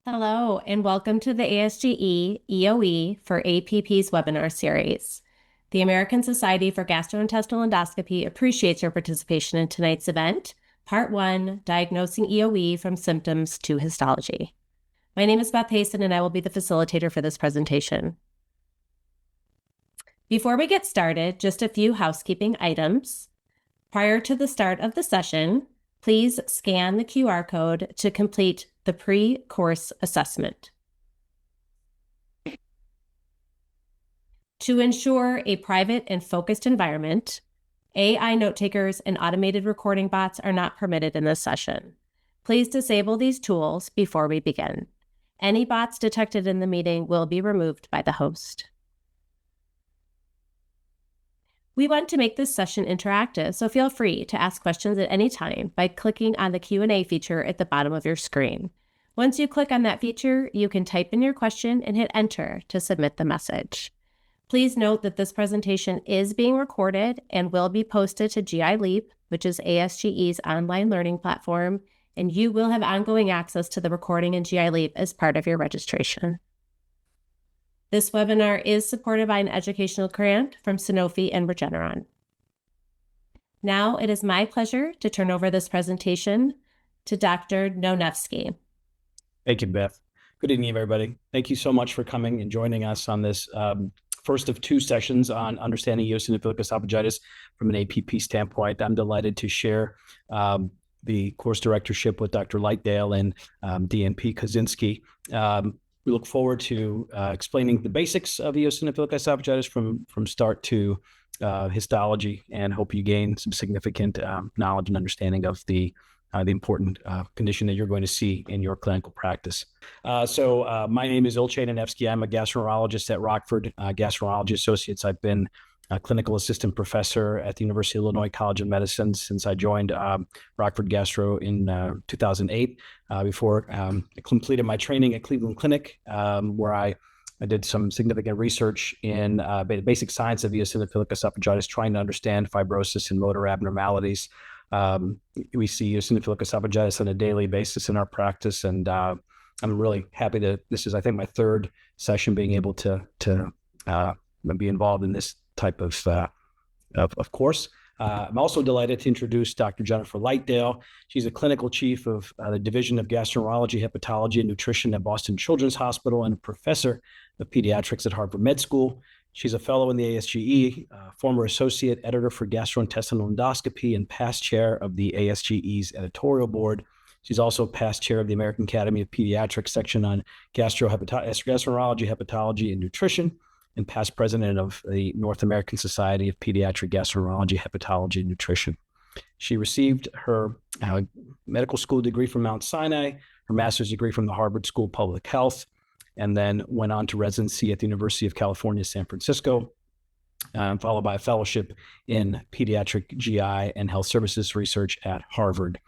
Hello, and welcome to the ASGE EoE for APP's webinar series. The American Society for Gastrointestinal Endoscopy appreciates your participation in tonight's event, Part 1, Diagnosing EoE from Symptoms to Histology. My name is Beth Hayson, and I will be the facilitator for this presentation. Before we get started, just a few housekeeping items. Prior to the start of the session, please scan the QR code to complete the pre-course assessment. To ensure a private and focused environment, AI note takers and automated recording bots are not permitted in this session. Please disable these tools before we begin. Any bots detected in the meeting will be removed by the host. We want to make this session interactive, so feel free to ask questions at any time by clicking on the Q&A feature at the bottom of your screen. Once you click on that feature, you can type in your question and hit enter to submit the message. Please note that this presentation is being recorded and will be posted to GI Leap, which is ASGE's online learning platform, and you will have ongoing access to the recording in GI Leap as part of your registration. This webinar is supported by an educational grant from Sanofi and Regeneron. Now it is my pleasure to turn over this presentation to Dr. Nonevsky. Thank you, Beth. Good evening, everybody. Thank you so much for coming and joining us on this first of two sessions on understanding eosinophilic esophagitis from an APP standpoint. I'm delighted to share the course directorship with Dr. Lightdale and DNP Kaczynski. We look forward to explaining the basics of eosinophilic esophagitis from start to histology, and hope you gain some significant knowledge and understanding of the important condition that you're going to see in your clinical practice. So my name is Ilche Nonevsky. I'm a gastroenterologist at Rockford Gastroenterology Associates. I've been a clinical assistant professor at the University of Illinois College of Medicine since I joined Rockford Gastro in 2008, before I completed my training at Cleveland Clinic, where I did some significant research in basic science of eosinophilic esophagitis, trying to understand fibrosis and motor abnormalities. We see eosinophilic esophagitis on a daily basis in our practice, and I'm really happy that this is, I think, my third session being able to be involved in this type of course. I'm also delighted to introduce Dr. Jennifer Lightdale. She's a clinical chief of the Division of Gastroenterology, Hepatology, and Nutrition at Boston Children's Hospital and a professor of pediatrics at Harvard Med School. She's a fellow in the ASGE, former associate editor for gastrointestinal endoscopy, and past chair of the ASGE's editorial board. She's also past chair of the American Academy of Pediatrics section on gastroenterology, hepatology, and nutrition, and past president of the North American Society of Pediatric Gastroenterology, Hepatology, and Nutrition. She received her medical school degree from Mount Sinai, her master's degree from the Harvard School of Public Health, and then went on to residency at the University of California, San Francisco, followed by a fellowship in pediatric GI and health services research at Harvard.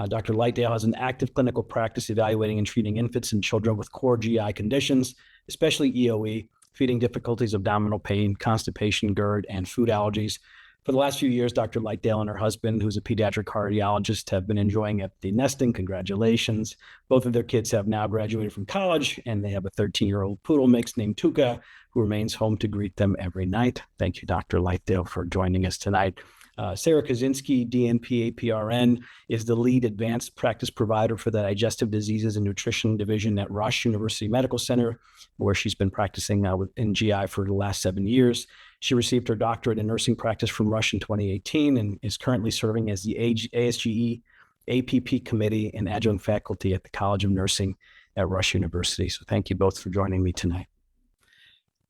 Dr. Lightdale has an active clinical practice evaluating and treating infants and children with core GI conditions, especially EoE, feeding difficulties, abdominal pain, constipation, GERD, and food allergies. For the last few years, Dr. Lightdale and her husband, who's a pediatric cardiologist, have been enjoying empty nesting. Congratulations. Both of their kids have now graduated from college, and they have a 13-year-old poodle mix named Tuka, who remains home to greet them every night. Thank you, Dr. Lightdale, for joining us tonight. Sarah Kaczynski, DNP APRN, is the lead advanced practice provider for the Digestive Diseases and Nutrition Division at Rush University Medical Center, where she's been practicing in GI for the last 7 years. She received her doctorate in nursing practice from Rush in 2018 and is currently serving as the ASGE APP committee and adjunct faculty at the College of Nursing at Rush University. So thank you both for joining me tonight.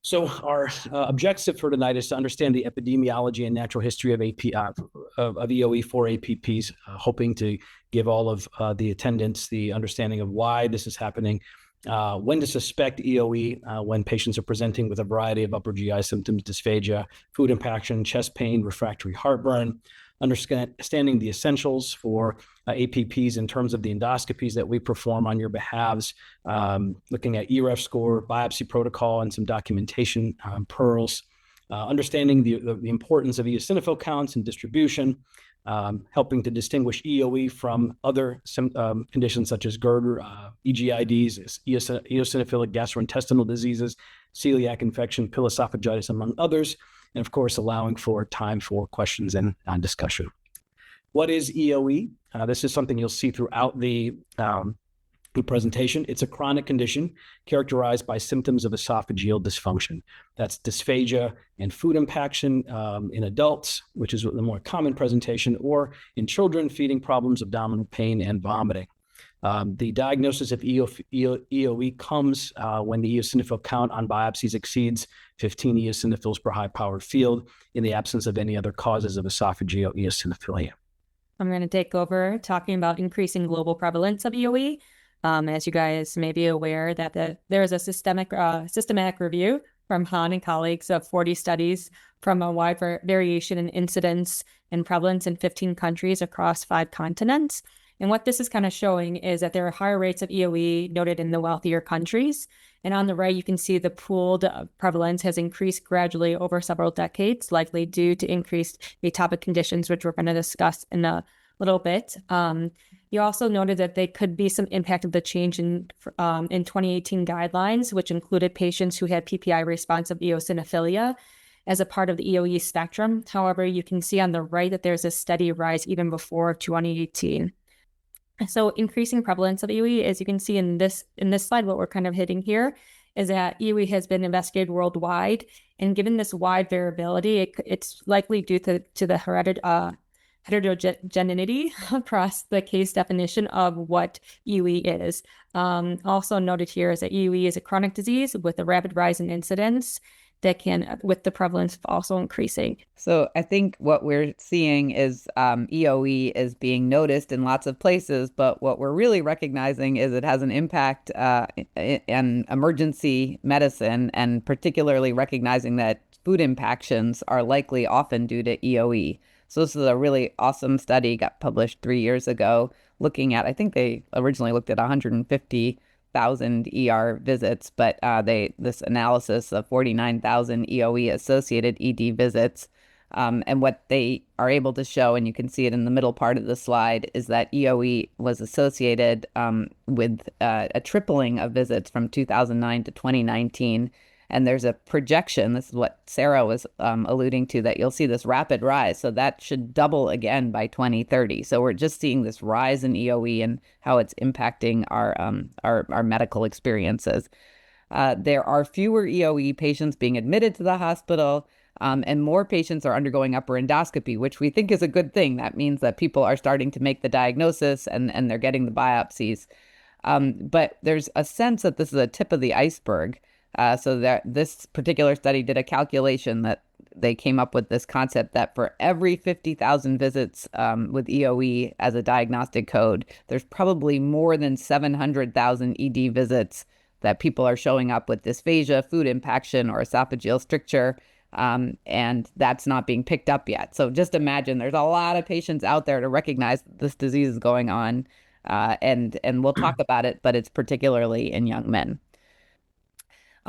So our objective for tonight is to understand the epidemiology and natural history of EoE for APPs, hoping to give all of the attendants the understanding of why this is happening, when to suspect EoE when patients are presenting with a variety of upper GI symptoms, dysphagia, food impaction, chest pain, refractory heartburn, understanding the essentials for APPs in terms of the endoscopies that we perform on your behalves, looking at EREF score, biopsy protocol, and some documentation pearls, understanding the importance of eosinophil counts and distribution, helping to distinguish EoE from other conditions such as GERD, EGIDs, eosinophilic gastrointestinal diseases, celiac infection, esophagitis, among others, and of course, allowing for time for questions and discussion. What is EoE? This is something you'll see throughout the presentation. It's a chronic condition characterized by symptoms of esophageal dysfunction. That's dysphagia and food impaction in adults, which is the more common presentation, or in children, feeding problems, abdominal pain, and vomiting. The diagnosis of EoE comes when the eosinophil count on biopsies exceeds 15 eosinophils per high-powered field in the absence of any other causes of esophageal eosinophilia. I'm going to take over talking about increasing global prevalence of EoE. As you guys may be aware, that there is a systematic review from Hahn and colleagues of 40 studies from a wide variation in incidence and prevalence in 15 countries across 5 continents. And what this is kind of showing is that there are higher rates of EoE noted in the wealthier countries. And on the right, you can see the pooled prevalence has increased gradually over several decades, likely due to increased atopic conditions, which we're going to discuss in a little bit. You also noted that there could be some impact of the change in 2018 guidelines, which included patients who had PPI responsive eosinophilia as a part of the EoE spectrum. However, you can see on the right that there's a steady rise even before 2018. So increasing prevalence of EoE, as you can see in this slide, what we're kind of hitting here is that EoE has been investigated worldwide. And given this wide variability, it's likely due to the heterogeneity across the case definition of what EoE is. Also noted here is that EoE is a chronic disease with a rapid rise in incidence that can, with the prevalence also increasing. So I think what we're seeing is EoE is being noticed in lots of places, but what we're really recognizing is it has an impact in emergency medicine, and particularly recognizing that food impactions are likely often due to EoE. So this is a really awesome study, got published 3 years ago, looking at, I think they originally looked at 150,000 ER visits, but this analysis of 49,000 EoE associated ED visits. And what they are able to show, and you can see it in the middle part of the slide, is that EoE was associated with a tripling of visits from 2009 to 2019. And there's a projection, this is what Sarah was alluding to, that you'll see this rapid rise. So that should double again by 2030. So we're just seeing this rise in EoE and how it's impacting our medical experiences. There are fewer EoE patients being admitted to the hospital, and more patients are undergoing upper endoscopy, which we think is a good thing. That means that people are starting to make the diagnosis and they're getting the biopsies. But there's a sense that this is a tip of the iceberg. So that this particular study did a calculation that they came up with this concept that for every 50,000 visits with EoE as a diagnostic code, there's probably more than 700,000 ED visits that people are showing up with dysphagia, food impaction, or esophageal stricture, and that's not being picked up yet. So just imagine there's a lot of patients out there to recognize this disease is going on, and we'll talk about it, but it's particularly in young men.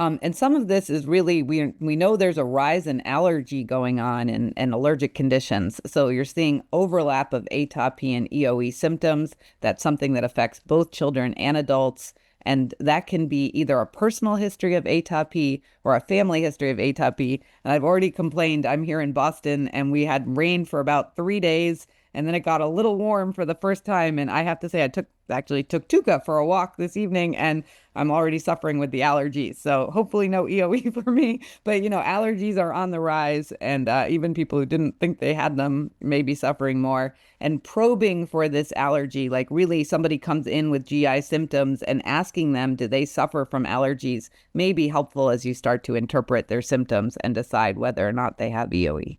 And some of this is really, we know there's a rise in allergy going on and allergic conditions. So you're seeing overlap of atopy and EoE symptoms. That's something that affects both children and adults. And that can be either a personal history of atopy or a family history of atopy. And I've already complained, I'm here in Boston and we had rain for about 3 days. And then it got a little warm for the first time. And I have to say, I actually took Tuka for a walk this evening, and I'm already suffering with the allergies. So hopefully no EoE for me. But, allergies are on the rise. And even people who didn't think they had them may be suffering more. And probing for this allergy, like really somebody comes in with GI symptoms and asking them, do they suffer from allergies, may be helpful as you start to interpret their symptoms and decide whether or not they have EoE.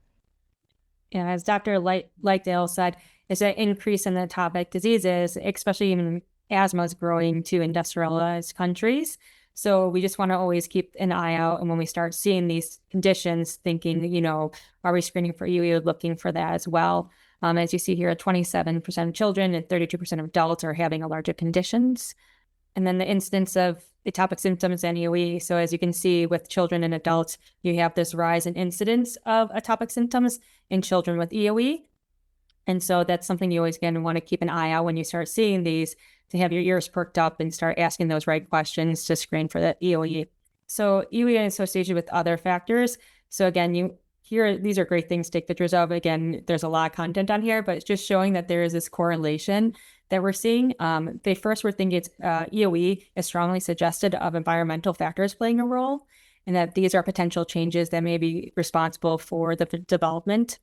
Yeah, as Dr. Lightdale said, is an increase in the atopic diseases, especially even asthma is growing to industrialized countries. So we just want to always keep an eye out. And when we start seeing these conditions, thinking, are we screening for EoE, looking for that as well. As you see here, 27% of children and 32% of adults are having allergic conditions. And then the incidence of atopic symptoms and EoE. So as you can see with children and adults, you have this rise in incidence of atopic symptoms in children with EoE. And so that's something you always again want to keep an eye out when you start seeing these, to have your ears perked up and start asking those right questions to screen for the EoE. So EoE in association with other factors. So again, these are great things to take pictures of. Again, there's a lot of content on here, but it's just showing that there is this correlation that we're seeing. They first were thinking it's EoE is strongly suggested of environmental factors playing a role, and that these are potential changes that may be responsible for the development.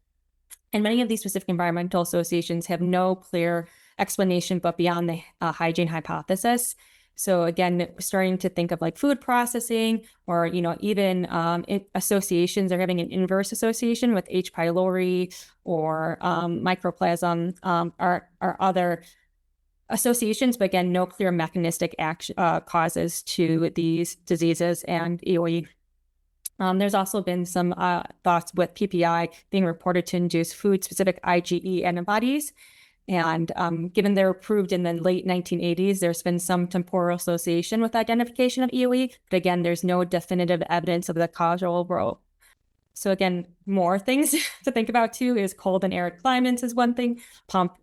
And many of these specific environmental associations have no clear explanation but beyond the hygiene hypothesis. So again, starting to think of like food processing, or even associations are having an inverse association with H. pylori or mycoplasma are other associations, but again, no clear mechanistic causes to these diseases and EoE. There's also been some thoughts with PPI being reported to induce food-specific IgE antibodies. And given they're approved in the late 1980s, there's been some temporal association with identification of EoE. But again, there's no definitive evidence of the causal role. So again, more things to think about too is cold and arid climates is one thing.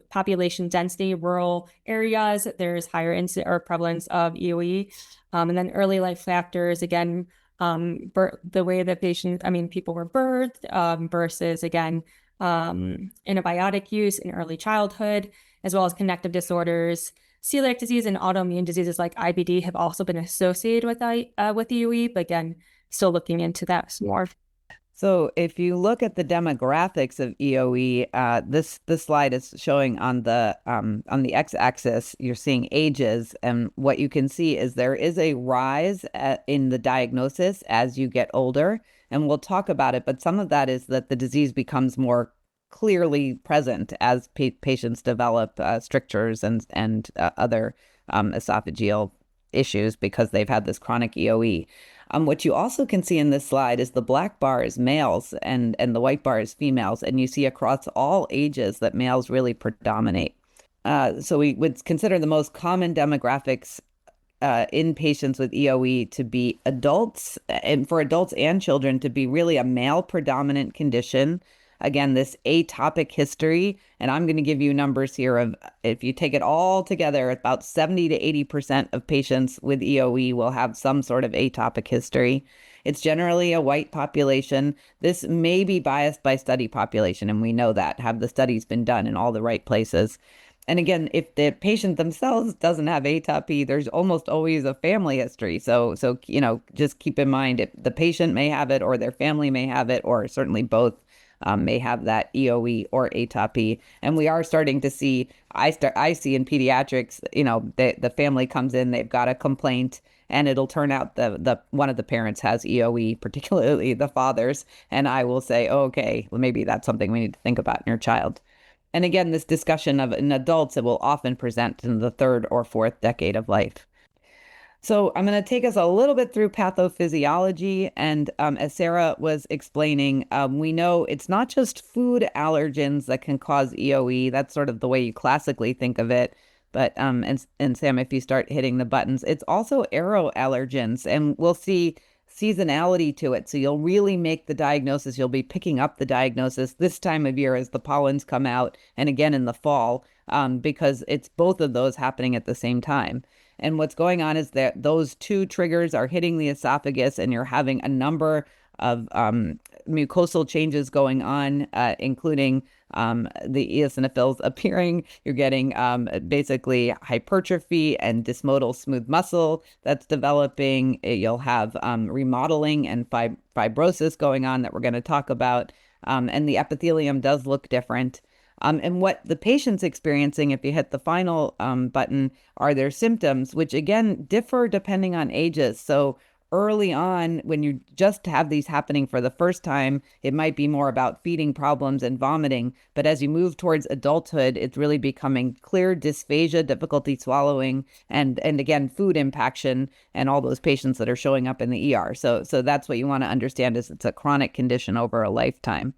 Population density, rural areas, there's higher incidence or prevalence of EoE. And then early life factors, again, the way that people were birthed versus, again, antibiotic use in early childhood, as well as connective disorders. Celiac disease and autoimmune diseases like IBD have also been associated with EoE, but again, still looking into that some more. So if you look at the demographics of EoE, this slide is showing on the x-axis, you're seeing ages, and what you can see is there is a rise in the diagnosis as you get older, and we'll talk about it, but some of that is that the disease becomes more clearly present as patients develop strictures and other esophageal issues because they've had this chronic EoE. What you also can see in this slide is the black bar is males and the white bar is females. And you see across all ages that males really predominate. So we would consider the most common demographics in patients with EoE to be adults, and for adults and children to be really a male predominant condition. Again, this atopic history, and I'm going to give you numbers here of, if you take it all together, about 70 to 80% of patients with EoE will have some sort of atopic history. It's generally a white population. This may be biased by study population, and we know that. Have the studies been done in all the right places? And again, if the patient themselves doesn't have atopy, there's almost always a family history. So just keep in mind if the patient may have it or their family may have it, or certainly both may have that EoE or atopy. And we are starting to see, I see in pediatrics, the family comes in, they've got a complaint, and it'll turn out the one of the parents has EoE, particularly the fathers. And I will say, okay, well, maybe that's something we need to think about in your child. And again, this discussion of in adults, it will often present in the third or fourth decade of life. So I'm going to take us a little bit through pathophysiology. And as Sarah was explaining, we know it's not just food allergens that can cause EoE. That's sort of the way you classically think of it. But and Sam, if you start hitting the buttons, it's also aeroallergens. And we'll see seasonality to it. So you'll really make the diagnosis. You'll be picking up the diagnosis this time of year as the pollens come out, and again in the fall, because it's both of those happening at the same time. And what's going on is that those two triggers are hitting the esophagus, and you're having a number of mucosal changes going on, including the eosinophils appearing. You're getting basically hypertrophy and dysmodal smooth muscle that's developing. You'll have remodeling and fibrosis going on that we're going to talk about. And the epithelium does look different. And what the patient's experiencing, if you hit the final button, are their symptoms, which again differ depending on ages. So early on, when you just have these happening for the first time, it might be more about feeding problems and vomiting. But as you move towards adulthood, it's really becoming clear dysphagia, difficulty swallowing, and again, food impaction, and all those patients that are showing up in the ER. So that's what you want to understand, is it's a chronic condition over a lifetime.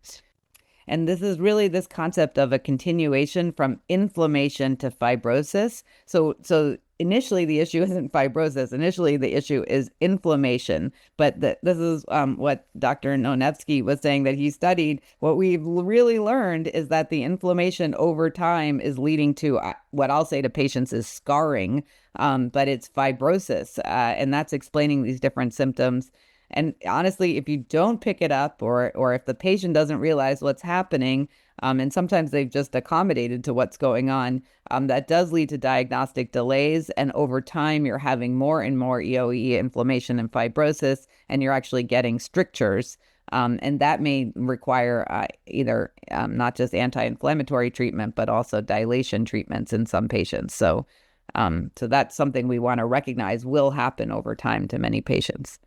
And this is really this concept of a continuation from inflammation to fibrosis. So initially the issue isn't fibrosis. Initially the issue is inflammation. But this is what Dr. Nonevsky was saying that he studied. What we've really learned is that the inflammation over time is leading to what I'll say to patients is scarring, but it's fibrosis. And that's explaining these different symptoms. And honestly, if you don't pick it up or if the patient doesn't realize what's happening, and sometimes they've just accommodated to what's going on, that does lead to diagnostic delays. And over time, you're having more and more EoE inflammation and fibrosis, and you're actually getting strictures. And that may require either not just anti-inflammatory treatment, but also dilation treatments in some patients. So that's something we want to recognize will happen over time to many patients.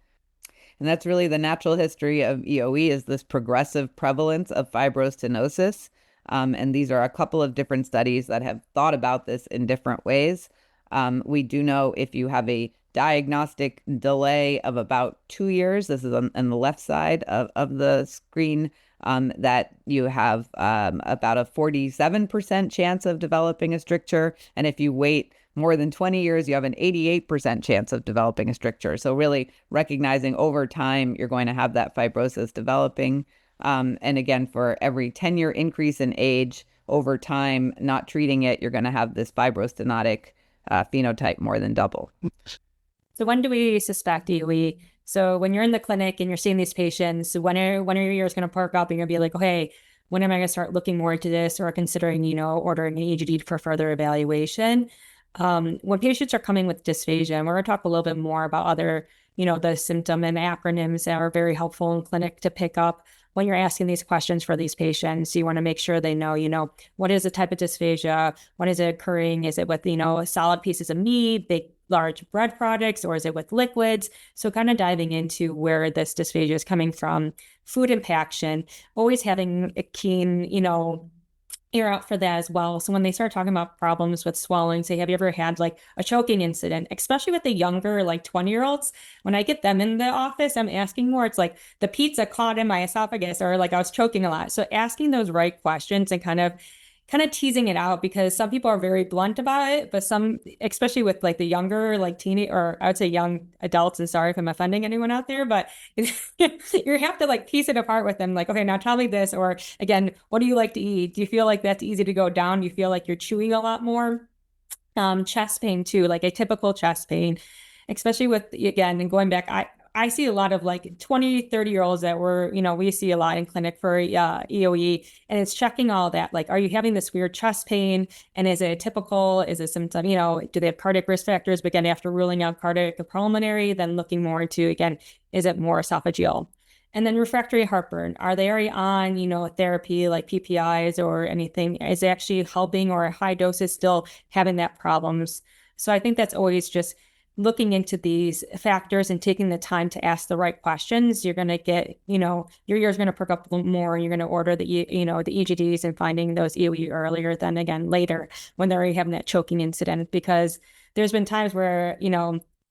And that's really the natural history of EoE, is this progressive prevalence of fibrostenosis. And these are a couple of different studies that have thought about this in different ways. We do know if you have a diagnostic delay of about 2 years, this is on the left side of the screen, that you have about a 47% chance of developing a stricture. And if you wait more than 20 years, you have an 88% chance of developing a stricture. So really recognizing over time, you're going to have that fibrosis developing. And again, for every 10-year increase in age over time, not treating it, you're going to have this fibrostenotic phenotype more than double. So when do we suspect EoE? So when you're in the clinic and you're seeing these patients, when are your ears going to perk up and you're going to be like, oh, hey, when am I going to start looking more into this or considering, ordering an EGD for further evaluation? When patients are coming with dysphagia, and we're going to talk a little bit more about other, the symptom and acronyms that are very helpful in clinic to pick up. When you're asking these questions for these patients, you want to make sure they know, what is the type of dysphagia? When is it occurring? Is it with, solid pieces of meat, big, large bread products, or is it with liquids? So kind of diving into where this dysphagia is coming from, food impaction, always having a keen, ear out for that as well. So when they start talking about problems with swelling, say, have you ever had like a choking incident, especially with the younger, like 20-year-olds, when I get them in the office, I'm asking more, it's like the pizza caught in my esophagus, or like I was choking a lot. So asking those right questions and kind of teasing it out, because some people are very blunt about it, but some, especially with like the younger, like teenage, or I would say young adults, and sorry if I'm offending anyone out there, but you have to like piece it apart with them. Like, okay, now tell me this, or again, what do you like to eat? Do you feel like that's easy to go down? Do you feel like you're chewing a lot more? Chest pain too, like a typical chest pain, especially with, again, and going back, I see a lot of like 20, 30-year-olds that we see a lot in clinic for EoE, and it's checking all that. Like, are you having this weird chest pain? And is it typical? Is it symptom? Do they have cardiac risk factors? But again, after ruling out cardiac or pulmonary, then looking more into, again, is it more esophageal? And then refractory heartburn. Are they already on, therapy like PPIs or anything? Is it actually helping, or high doses still having that problems? So I think that's always just looking into these factors and taking the time to ask the right questions. You're going to get, your ears going to perk up a little more, and you're going to order the EGDs and finding those EoE earlier than, again, later when they're already having that choking incident. Because there's been times where,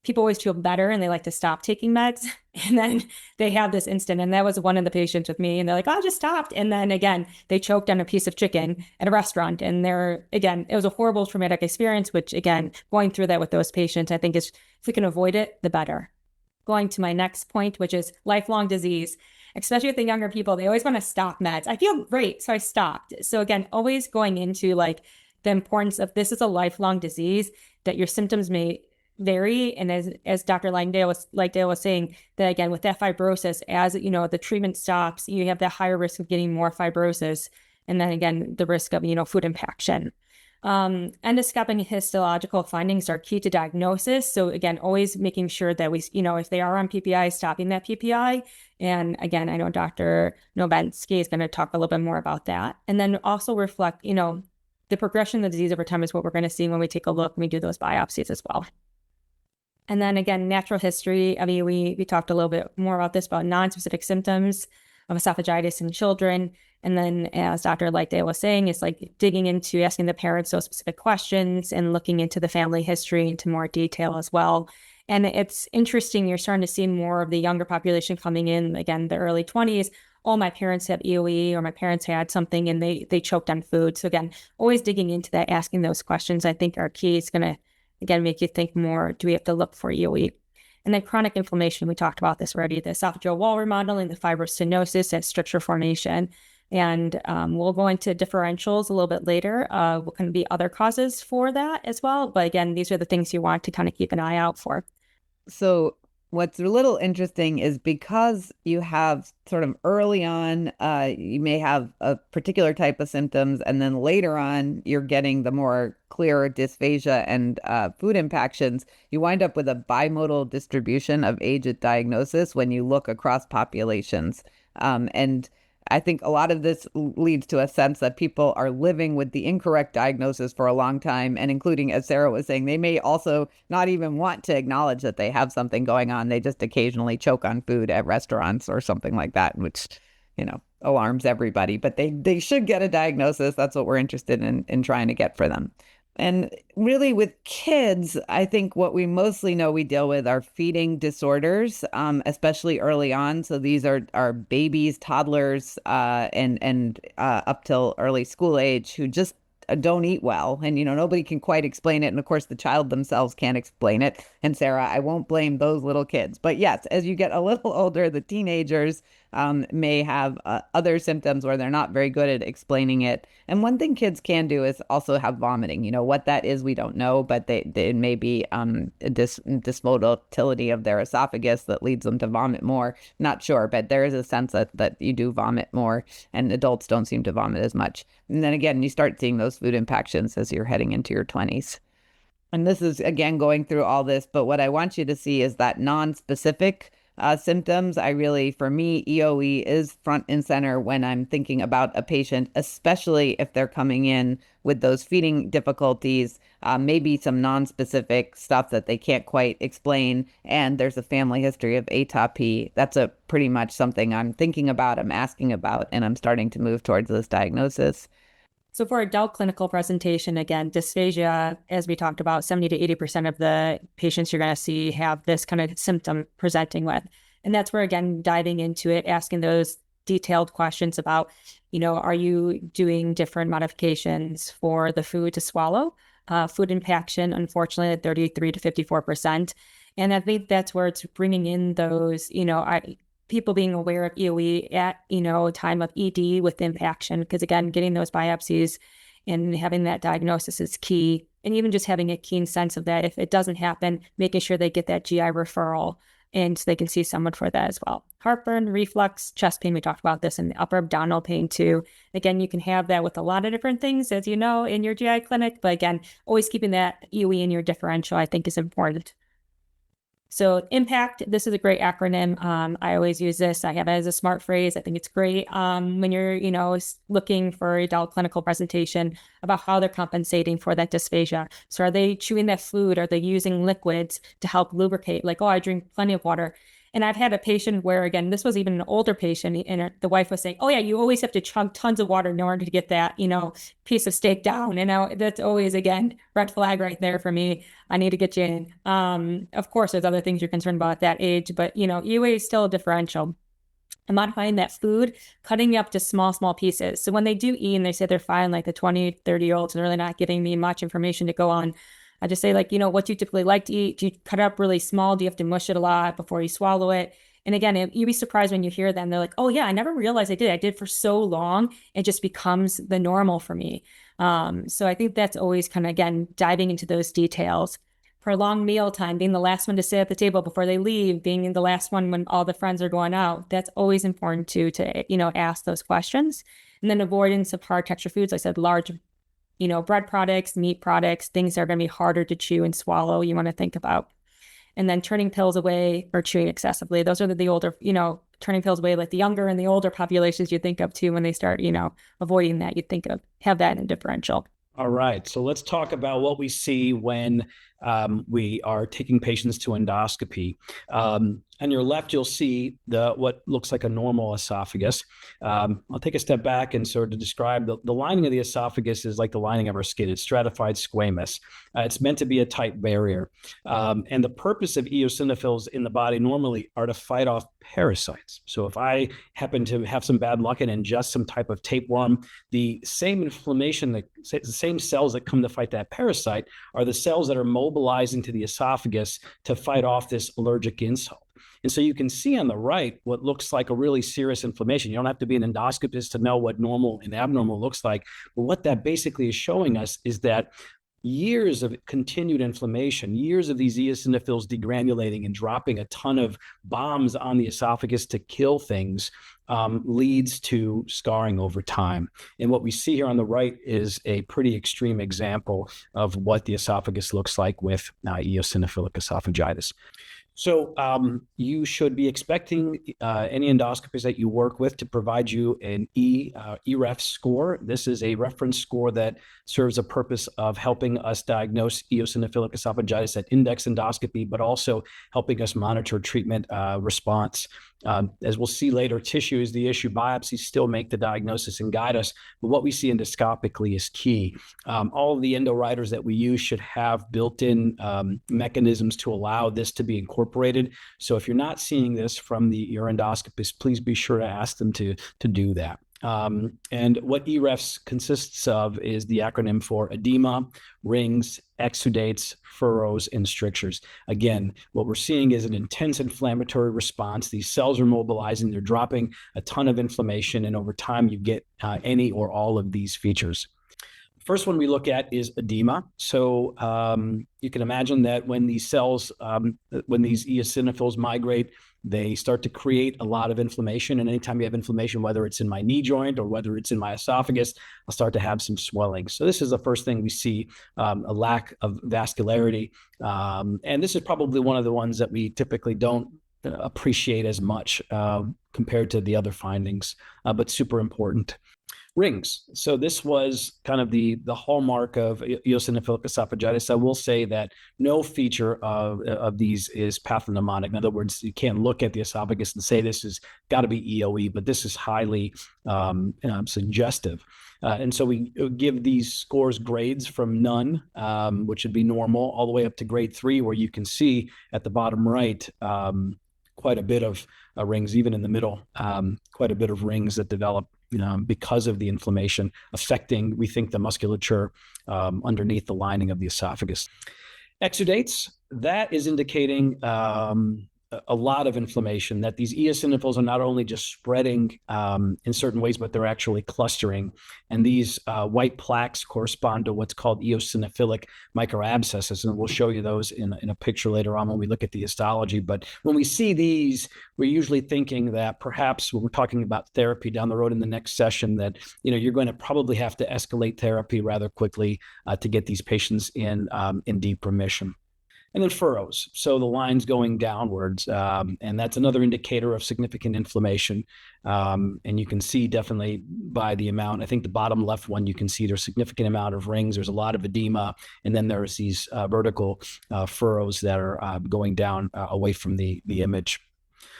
people always feel better and they like to stop taking meds, and then they have this instant. And that was one of the patients with me, and they're like, oh, I just stopped. And then again, they choked on a piece of chicken at a restaurant, and it was a horrible traumatic experience, which again, going through that with those patients, I think if we can avoid it, the better. Going to my next point, which is lifelong disease, especially with the younger people, they always want to stop meds. I feel great, so I stopped. So again, always going into like the importance of this is a lifelong disease, that your symptoms may vary. And as Dr. Langdale was saying, that again, with that fibrosis, as the treatment stops, you have that higher risk of getting more fibrosis. And then again, the risk of, food impaction. Endoscopic and histological findings are key to diagnosis. So again, always making sure that we, if they are on PPI, stopping that PPI. And again, I know Dr. Nobensky is going to talk a little bit more about that. And then also reflect, the progression of the disease over time is what we're going to see when we take a look and we do those biopsies as well. And then again, natural history. I mean, we talked a little bit more about this, about non-specific symptoms of esophagitis in children. And then as Dr. Lightdale was saying, it's like digging into asking the parents those specific questions and looking into the family history into more detail as well. And it's interesting, you're starting to see more of the younger population coming in, again, the early 20s. Oh, my parents have EoE, or my parents had something and they choked on food. So again, always digging into that, asking those questions, I think are key. It's going to again, make you think more, do we have to look for EoE? And then chronic inflammation, we talked about this already, the esophageal wall remodeling, the fibrostenosis, and stricture formation. And we'll go into differentials a little bit later. What can be other causes for that as well? But again, these are the things you want to kind of keep an eye out for. So what's a little interesting is because you have sort of early on, you may have a particular type of symptoms, and then later on, you're getting the more clear dysphagia and food impactions. You wind up with a bimodal distribution of age at diagnosis when you look across populations. And I think a lot of this leads to a sense that people are living with the incorrect diagnosis for a long time, and including, as Sarah was saying, they may also not even want to acknowledge that they have something going on. They just occasionally choke on food at restaurants or something like that, which, alarms everybody. But they should get a diagnosis. That's what we're interested in trying to get for them. And really with kids, I think what we mostly know we deal with are feeding disorders, especially early on. So these are babies, toddlers, and up till early school age who just don't eat well. And, nobody can quite explain it. And of course, the child themselves can't explain it. And Sarah, I won't blame those little kids. But yes, as you get a little older, the teenagers may have other symptoms where they're not very good at explaining it. And one thing kids can do is also have vomiting. What that is, we don't know, but they may be a dysmotility of their esophagus that leads them to vomit more. Not sure, but there is a sense that you do vomit more, and adults don't seem to vomit as much. And then again, you start seeing those food impactions as you're heading into your 20s. And this is, again, going through all this, but what I want you to see is that non-specific symptoms. For me, EoE is front and center when I'm thinking about a patient, especially if they're coming in with those feeding difficulties, maybe some non-specific stuff that they can't quite explain, and there's a family history of atopy. That's a pretty much something I'm thinking about, I'm asking about, and I'm starting to move towards this diagnosis. So for adult clinical presentation, again, dysphagia, as we talked about, 70 to 80% of the patients you're going to see have this kind of symptom presenting with. And that's where, again, diving into it, asking those detailed questions about, are you doing different modifications for the food to swallow? Food impaction, unfortunately, at 33 to 54%. And I think that's where it's bringing in those, people being aware of EoE at, time of ED with impaction, because again, getting those biopsies and having that diagnosis is key. And even just having a keen sense of that, if it doesn't happen, making sure they get that GI referral and so they can see someone for that as well. Heartburn, reflux, chest pain, we talked about this, and the upper abdominal pain too. Again, you can have that with a lot of different things, as you know, in your GI clinic, but again, always keeping that EoE in your differential, I think, is important. So IMPACT, this is a great acronym. I always use this. I have it as a smart phrase. I think it's great when you're, looking for adult clinical presentation about how they're compensating for that dysphagia. So are they chewing that food? Are they using liquids to help lubricate? Like, I drink plenty of water. And I've had a patient where, again, this was even an older patient, and the wife was saying, oh yeah, you always have to chug tons of water in order to get that, piece of steak down. And that's always, again, red flag right there for me. I need to get you in. Of course, there's other things you're concerned about at that age, but, EoE is still a differential. And modifying that food, cutting it up to small pieces. So when they do eat and they say they're fine, like the 20, 30-year-olds, and really not giving me much information to go on, I just say, what do you typically like to eat? Do you cut it up really small? Do you have to mush it a lot before you swallow it? And again, you'd be surprised when you hear them. They're like, oh yeah, I never realized I did. I did for so long. It just becomes the normal for me. So I think that's always kind of, again, diving into those details. Prolonged meal time, being the last one to sit at the table before they leave, being the last one when all the friends are going out. That's always important too, to ask those questions. And then avoidance of hard texture foods. Like I said, large bread products, meat products, things that are going to be harder to chew and swallow, you want to think about. And then turning pills away or chewing excessively. Those are the older, turning pills away, like the younger and the older populations you think of too when they start, avoiding that. You'd think of, have that in a differential. All right. So let's talk about what we see when we are taking patients to endoscopy. On your left, you'll see what looks like a normal esophagus. I'll take a step back and sort of describe the lining of the esophagus is like the lining of our skin. It's stratified squamous. It's meant to be a tight barrier. And the purpose of eosinophils in the body normally are to fight off parasites. So if I happen to have some bad luck and ingest some type of tapeworm, the same inflammation, the same cells that come to fight that parasite are the cells that are most mobilizing to the esophagus to fight off this allergic insult. And so you can see on the right what looks like a really serious inflammation. You don't have to be an endoscopist to know what normal and abnormal looks like. But what that basically is showing us is that years of continued inflammation, years of these eosinophils degranulating and dropping a ton of bombs on the esophagus to kill things leads to scarring over time. And what we see here on the right is a pretty extreme example of what the esophagus looks like with eosinophilic esophagitis. So you should be expecting any endoscopists that you work with to provide you an EREF score. This is a reference score that serves a purpose of helping us diagnose eosinophilic esophagitis at index endoscopy, but also helping us monitor treatment response. As we'll see later, tissue is the issue. Biopsies still make the diagnosis and guide us, but what we see endoscopically is key. All of the endowriters that we use should have built-in mechanisms to allow this to be incorporated. So if you're not seeing this from your endoscopist, please be sure to ask them to do that. And what EREFs consists of is the acronym for edema, rings, exudates, furrows, and strictures. Again, what we're seeing is an intense inflammatory response. These cells are mobilizing, they're dropping a ton of inflammation, and over time you get any or all of these features. First one we look at is edema. So you can imagine that when these cells, when these eosinophils migrate, they start to create a lot of inflammation. And anytime you have inflammation, whether it's in my knee joint or whether it's in my esophagus, I'll start to have some swelling. So this is the first thing we see, a lack of vascularity. And this is probably one of the ones that we typically don't appreciate as much compared to the other findings, but super important. Rings. So this was kind of the hallmark of eosinophilic esophagitis. I will say that no feature of these is pathognomonic. In other words, you can't look at the esophagus and say this has got to be EoE, but this is highly suggestive. And so we give these scores grades from none, which would be normal, all the way up to grade 3, where you can see at the bottom right quite a bit of rings, even in the middle, quite a bit of rings that develop because of the inflammation affecting, we think, the musculature underneath the lining of the esophagus. Exudates, that is indicating a lot of inflammation, that these eosinophils are not only just spreading in certain ways, but they're actually clustering. And these white plaques correspond to what's called eosinophilic microabscesses. And we'll show you those in a picture later on when we look at the histology. But when we see these, we're usually thinking that perhaps when we're talking about therapy down the road in the next session, that you're going to probably have to escalate therapy rather quickly to get these patients in deep remission. And then furrows, so the lines going downwards, and that's another indicator of significant inflammation. And you can see definitely by the amount, I think the bottom left one, you can see there's a significant amount of rings, there's a lot of edema, and then there's these vertical furrows that are going down away from the image.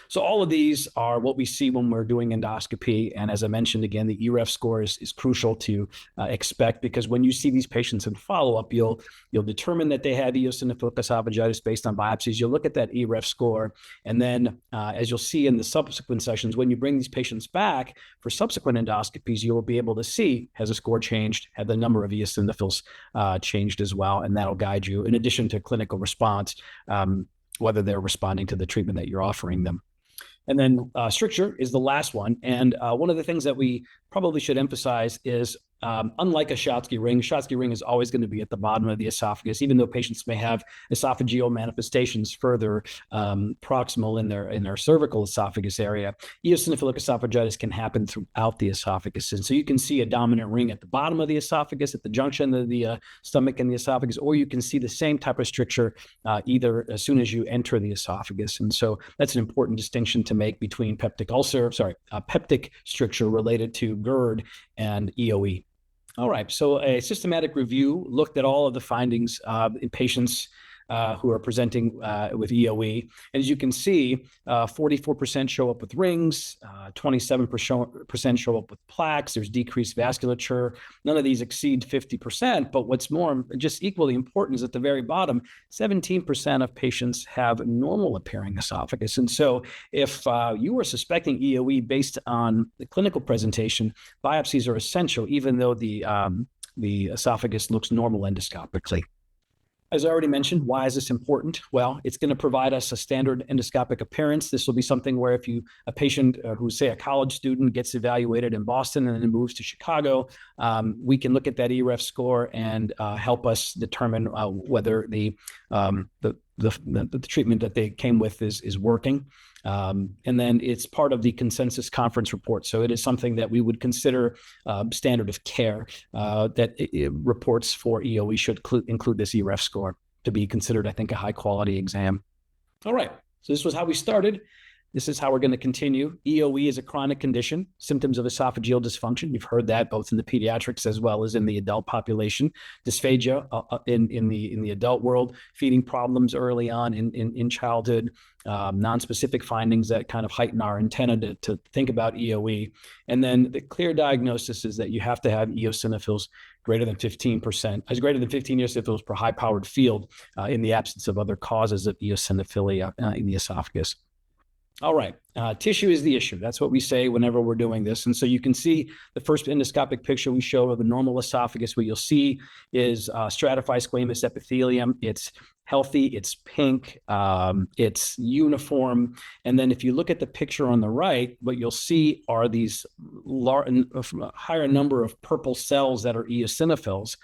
So all of these are what we see when we're doing endoscopy. And as I mentioned, again, the EREF score is crucial to expect, because when you see these patients in follow-up, you'll determine that they have eosinophilic esophagitis based on biopsies. You'll look at that EREF score. And then as you'll see in the subsequent sessions, when you bring these patients back for subsequent endoscopies, you will be able to see, has the score changed? Have the number of eosinophils changed as well? And that'll guide you, in addition to clinical response, whether they're responding to the treatment that you're offering them. And then stricture is the last one. And one of the things that we probably should emphasize is, unlike a Schottky ring is always going to be at the bottom of the esophagus, even though patients may have esophageal manifestations further proximal in their cervical esophagus area. Eosinophilic esophagitis can happen throughout the esophagus. And so you can see a dominant ring at the bottom of the esophagus, at the junction of the stomach and the esophagus, or you can see the same type of stricture either as soon as you enter the esophagus. And so that's an important distinction to make between peptic stricture related to GERD and EoE. All right, so a systematic review looked at all of the findings in patients who are presenting with EoE. And as you can see, 44% show up with rings, 27% show up with plaques. There's decreased vasculature. None of these exceed 50%. But what's more, just equally important, is at the very bottom, 17% of patients have normal appearing esophagus. And so if you were suspecting EoE based on the clinical presentation, biopsies are essential, even though the esophagus looks normal endoscopically. As I already mentioned, why is this important? Well, it's going to provide us a standard endoscopic appearance. This will be something where if a patient who's, say, a college student gets evaluated in Boston and then moves to Chicago, we can look at that EREF score and help us determine whether the treatment that they came with is working. And then it's part of the consensus conference report. So it is something that we would consider standard of care, that reports for EoE should include this EREF score to be considered, I think, a high quality exam. All right. So this was how we started. This is how we're going to continue. EoE is a chronic condition, symptoms of esophageal dysfunction. You've heard that both in the pediatrics as well as in the adult population. Dysphagia in the adult world, feeding problems early on in childhood, non-specific findings that kind of heighten our antenna to think about EoE. And then the clear diagnosis is that you have to have eosinophils greater than 15%, as greater than 15 eosinophils per high-powered field in the absence of other causes of eosinophilia in the esophagus. All right, tissue is the issue. That's what we say whenever we're doing this. And so you can see the first endoscopic picture we show of the normal esophagus. What you'll see is stratified squamous epithelium. It's healthy, it's pink, it's uniform. And then if you look at the picture on the right, what you'll see are these higher number of purple cells that are eosinophils.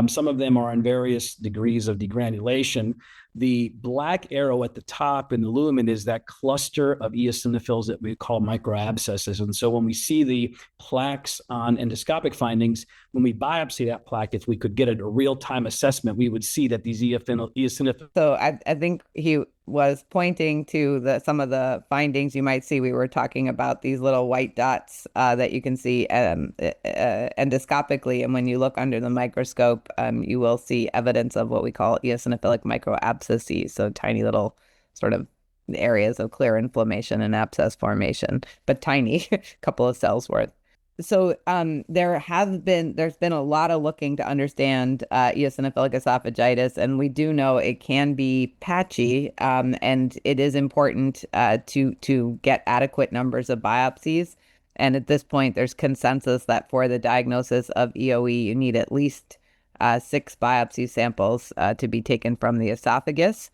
Some of them are in various degrees of degranulation. The black arrow at the top in the lumen is that cluster of eosinophils that we call microabscesses. And so when we see the plaques on endoscopic findings, when we biopsy that plaque, if we could get a real-time assessment, we would see that these eosinophils. So I think he was pointing to some of the findings you might see. We were talking about these little white dots that you can see endoscopically. And when you look under the microscope, you will see evidence of what we call eosinophilic microabscesses. So tiny little sort of areas of clear inflammation and abscess formation, but tiny, a couple of cells worth. So there's been a lot of looking to understand eosinophilic esophagitis, and we do know it can be patchy, and it is important to get adequate numbers of biopsies. And at this point, there's consensus that for the diagnosis of EoE, you need at least 6 biopsy samples to be taken from the esophagus.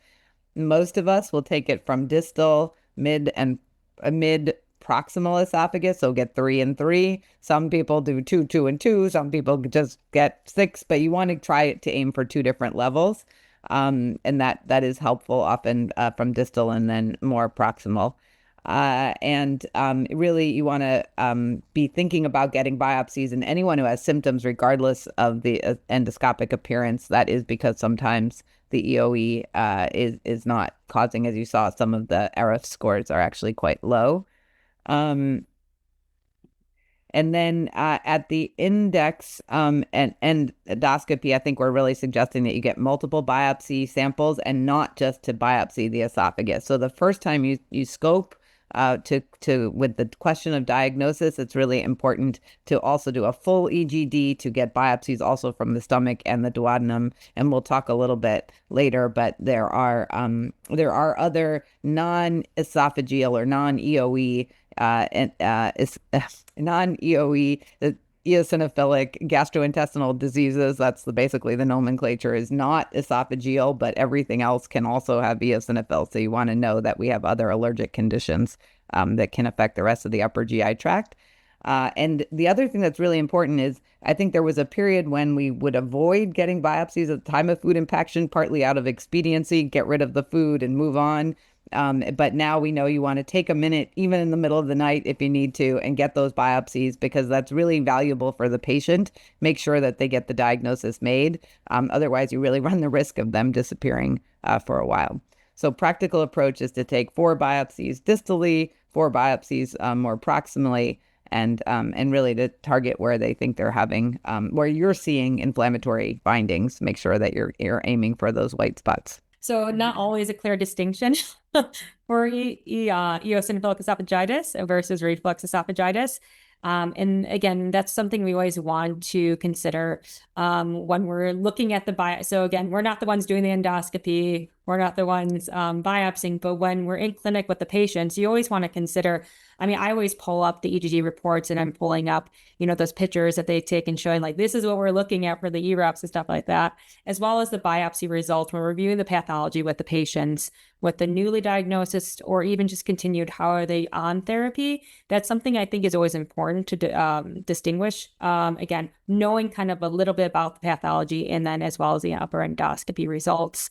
Most of us will take it from distal, mid proximal esophagus, so get 3 and 3. Some people do 2, 2, and 2. Some people just get 6, but you want to try to aim for 2 different levels. And that is helpful often from distal and then more proximal. Really you want to be thinking about getting biopsies in anyone who has symptoms regardless of the endoscopic appearance. That is because sometimes the EoE is not causing, as you saw, some of the EREF scores are actually quite low. And then at the index and endoscopy, I think we're really suggesting that you get multiple biopsy samples and not just to biopsy the esophagus. So the first time you scope with the question of diagnosis, it's really important to also do a full EGD to get biopsies also from the stomach and the duodenum. And we'll talk a little bit later, but there are other non-esophageal or non-EoE non-EoE eosinophilic gastrointestinal diseases. That's basically the nomenclature, is not esophageal, but everything else can also have eosinophils. So you want to know that we have other allergic conditions that can affect the rest of the upper GI tract. And the other thing that's really important is, I think there was a period when we would avoid getting biopsies at the time of food impaction, partly out of expediency, get rid of the food and move on. But now we know you want to take a minute, even in the middle of the night if you need to, and get those biopsies, because that's really valuable for the patient. Make sure that they get the diagnosis made. Otherwise, you really run the risk of them disappearing for a while. So practical approach is to take 4 biopsies distally, 4 biopsies more proximally, and really to target where they think they're having, where you're seeing inflammatory findings. Make sure that you're aiming for those white spots. So not always a clear distinction for eosinophilic esophagitis versus reflux esophagitis. And again, that's something we always want to consider when we're looking at the biopsy. So again, we're not the ones doing the endoscopy. We're not the ones biopsying, but when we're in clinic with the patients, you always want to consider, I mean, I always pull up the EGG reports and I'm pulling up, those pictures that they take and showing like, this is what we're looking at for the ERAPs and stuff like that, as well as the biopsy results. We're reviewing the pathology with the patients, with the newly diagnosed or even just continued, how are they on therapy? That's something I think is always important to distinguish. Again, knowing kind of a little bit about the pathology and then as well as the upper endoscopy results.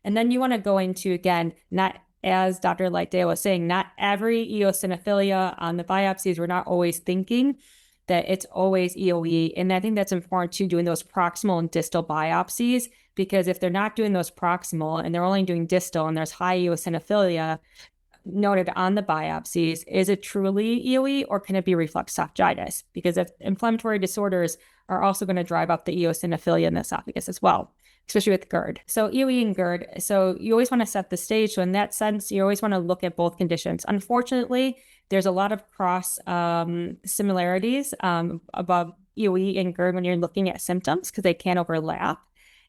And then you want to go into, again, not, as Dr. Lightdale was saying, not every eosinophilia on the biopsies, we're not always thinking that it's always EoE. And I think that's important too, doing those proximal and distal biopsies, because if they're not doing those proximal and they're only doing distal and there's high eosinophilia noted on the biopsies, is it truly EoE or can it be reflux esophagitis? Because if inflammatory disorders are also going to drive up the eosinophilia in the esophagus as well, especially with GERD. So EoE and GERD, so you always want to set the stage. So in that sense, you always want to look at both conditions. Unfortunately, there's a lot of cross similarities above EoE and GERD when you're looking at symptoms because they can overlap.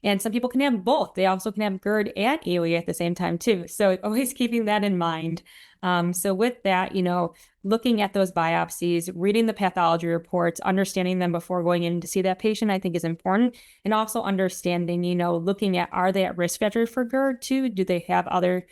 And some people can have both. They also can have GERD and EoE at the same time too. So always keeping that in mind. So with that, looking at those biopsies, reading the pathology reports, understanding them before going in to see that patient, I think is important. And also understanding, looking at, are they at risk factor for GERD too? Do they have other,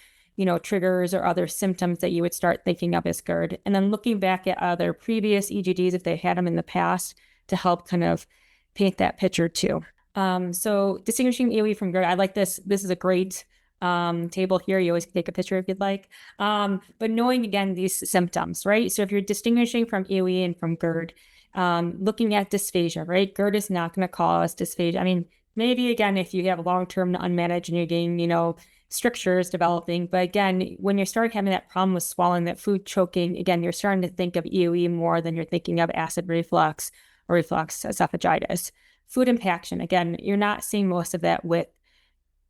triggers or other symptoms that you would start thinking of as GERD? And then looking back at other previous EGDs, if they had them in the past, to help kind of paint that picture too. So distinguishing EoE from GERD, I like this. This is a great table here. You always take a picture if you'd like. But knowing, again, these symptoms, right? So if you're distinguishing from EoE and from GERD, looking at dysphagia, right? GERD is not going to cause dysphagia. I mean, maybe, again, if you have long-term unmanaged and you're getting, strictures developing. But again, when you start having that problem with swallowing, that food choking, again, you're starting to think of EoE more than you're thinking of acid reflux or reflux esophagitis. Food impaction, again, you're not seeing most of that with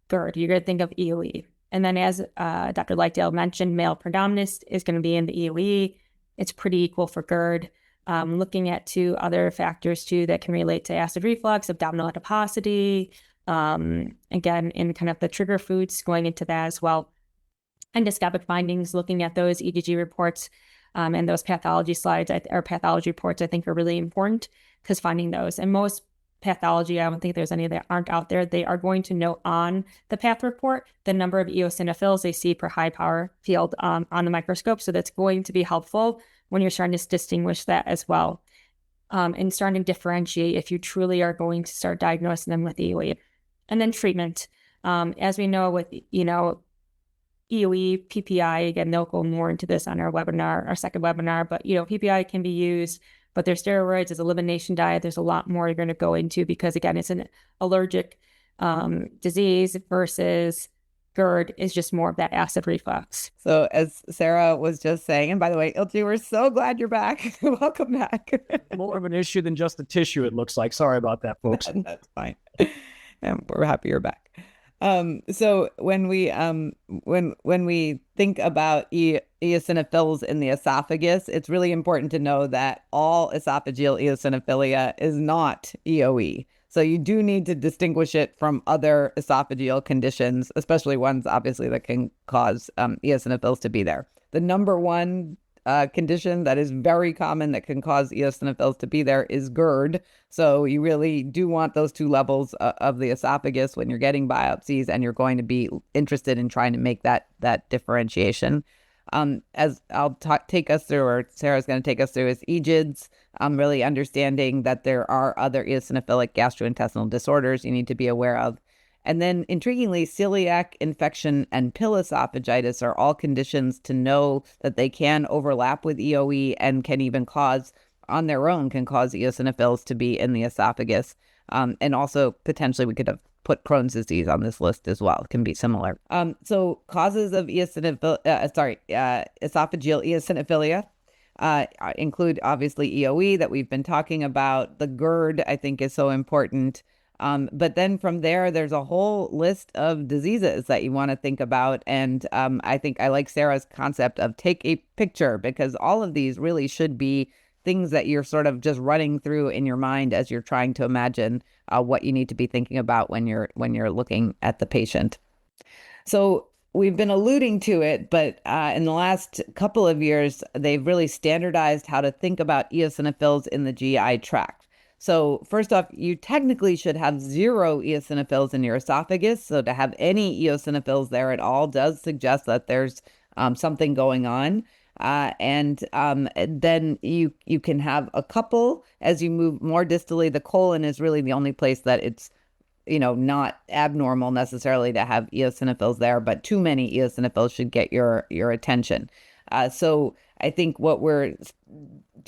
GERD. You're going to think of EoE. And then as Dr. Lightdale mentioned, male predominance is going to be in the EoE. It's pretty equal for GERD. Looking at two other factors too that can relate to acid reflux, abdominal adiposity, again, in kind of the trigger foods going into that as well. Endoscopic findings, looking at those EGG reports and those pathology slides or pathology reports, I think are really important because finding those. And most pathology, I don't think there's any that aren't out there. They are going to note on the path report the number of eosinophils they see per high power field on the microscope. So that's going to be helpful when you're starting to distinguish that as well. And starting to differentiate if you truly are going to start diagnosing them with EoE. And then treatment. As we know with, EoE, PPI, again, they'll go more into this on our webinar, our second webinar, but, PPI can be used, but there's steroids, there's elimination diet, there's a lot more you're going to go into because, again, it's an allergic disease versus GERD is just more of that acid reflux. So as Sarah was just saying, and by the way, Ilchi, we're so glad you're back. Welcome back. More of an issue than just the tissue, it looks like. Sorry about that, folks. That's fine. And we're happy you're back. So when we think about eosinophils in the esophagus, it's really important to know that all esophageal eosinophilia is not EoE. So you do need to distinguish it from other esophageal conditions, especially ones obviously that can cause eosinophils to be there. The number one condition that is very common that can cause eosinophils to be there is GERD. So you really do want those two levels of the esophagus when you're getting biopsies, and you're going to be interested in trying to make that differentiation. As I'll take us through, or Sarah's going to take us through, is EGIDs, really understanding that there are other eosinophilic gastrointestinal disorders you need to be aware of. And then, intriguingly, celiac infection and pill esophagitis are all conditions to know that they can overlap with EoE and can even cause, on their own, can cause eosinophils to be in the esophagus. And also, potentially, we could have put Crohn's disease on this list as well. It can be similar. So causes of esophageal eosinophilia include, obviously, EoE that we've been talking about. The GERD, I think, is so important. But then from there, there's a whole list of diseases that you want to think about. And I think I like Sarah's concept of take a picture, because all of these really should be things that you're sort of just running through in your mind as you're trying to imagine what you need to be thinking about when you're looking at the patient. So we've been alluding to it, but in the last couple of years, they've really standardized how to think about eosinophils in the GI tract. So first off, you technically should have 0 eosinophils in your esophagus. So to have any eosinophils there at all does suggest that there's something going on. And then you can have a couple as you move more distally. The colon is really the only place that it's not abnormal necessarily to have eosinophils there, but too many eosinophils should get your attention. So I think what we're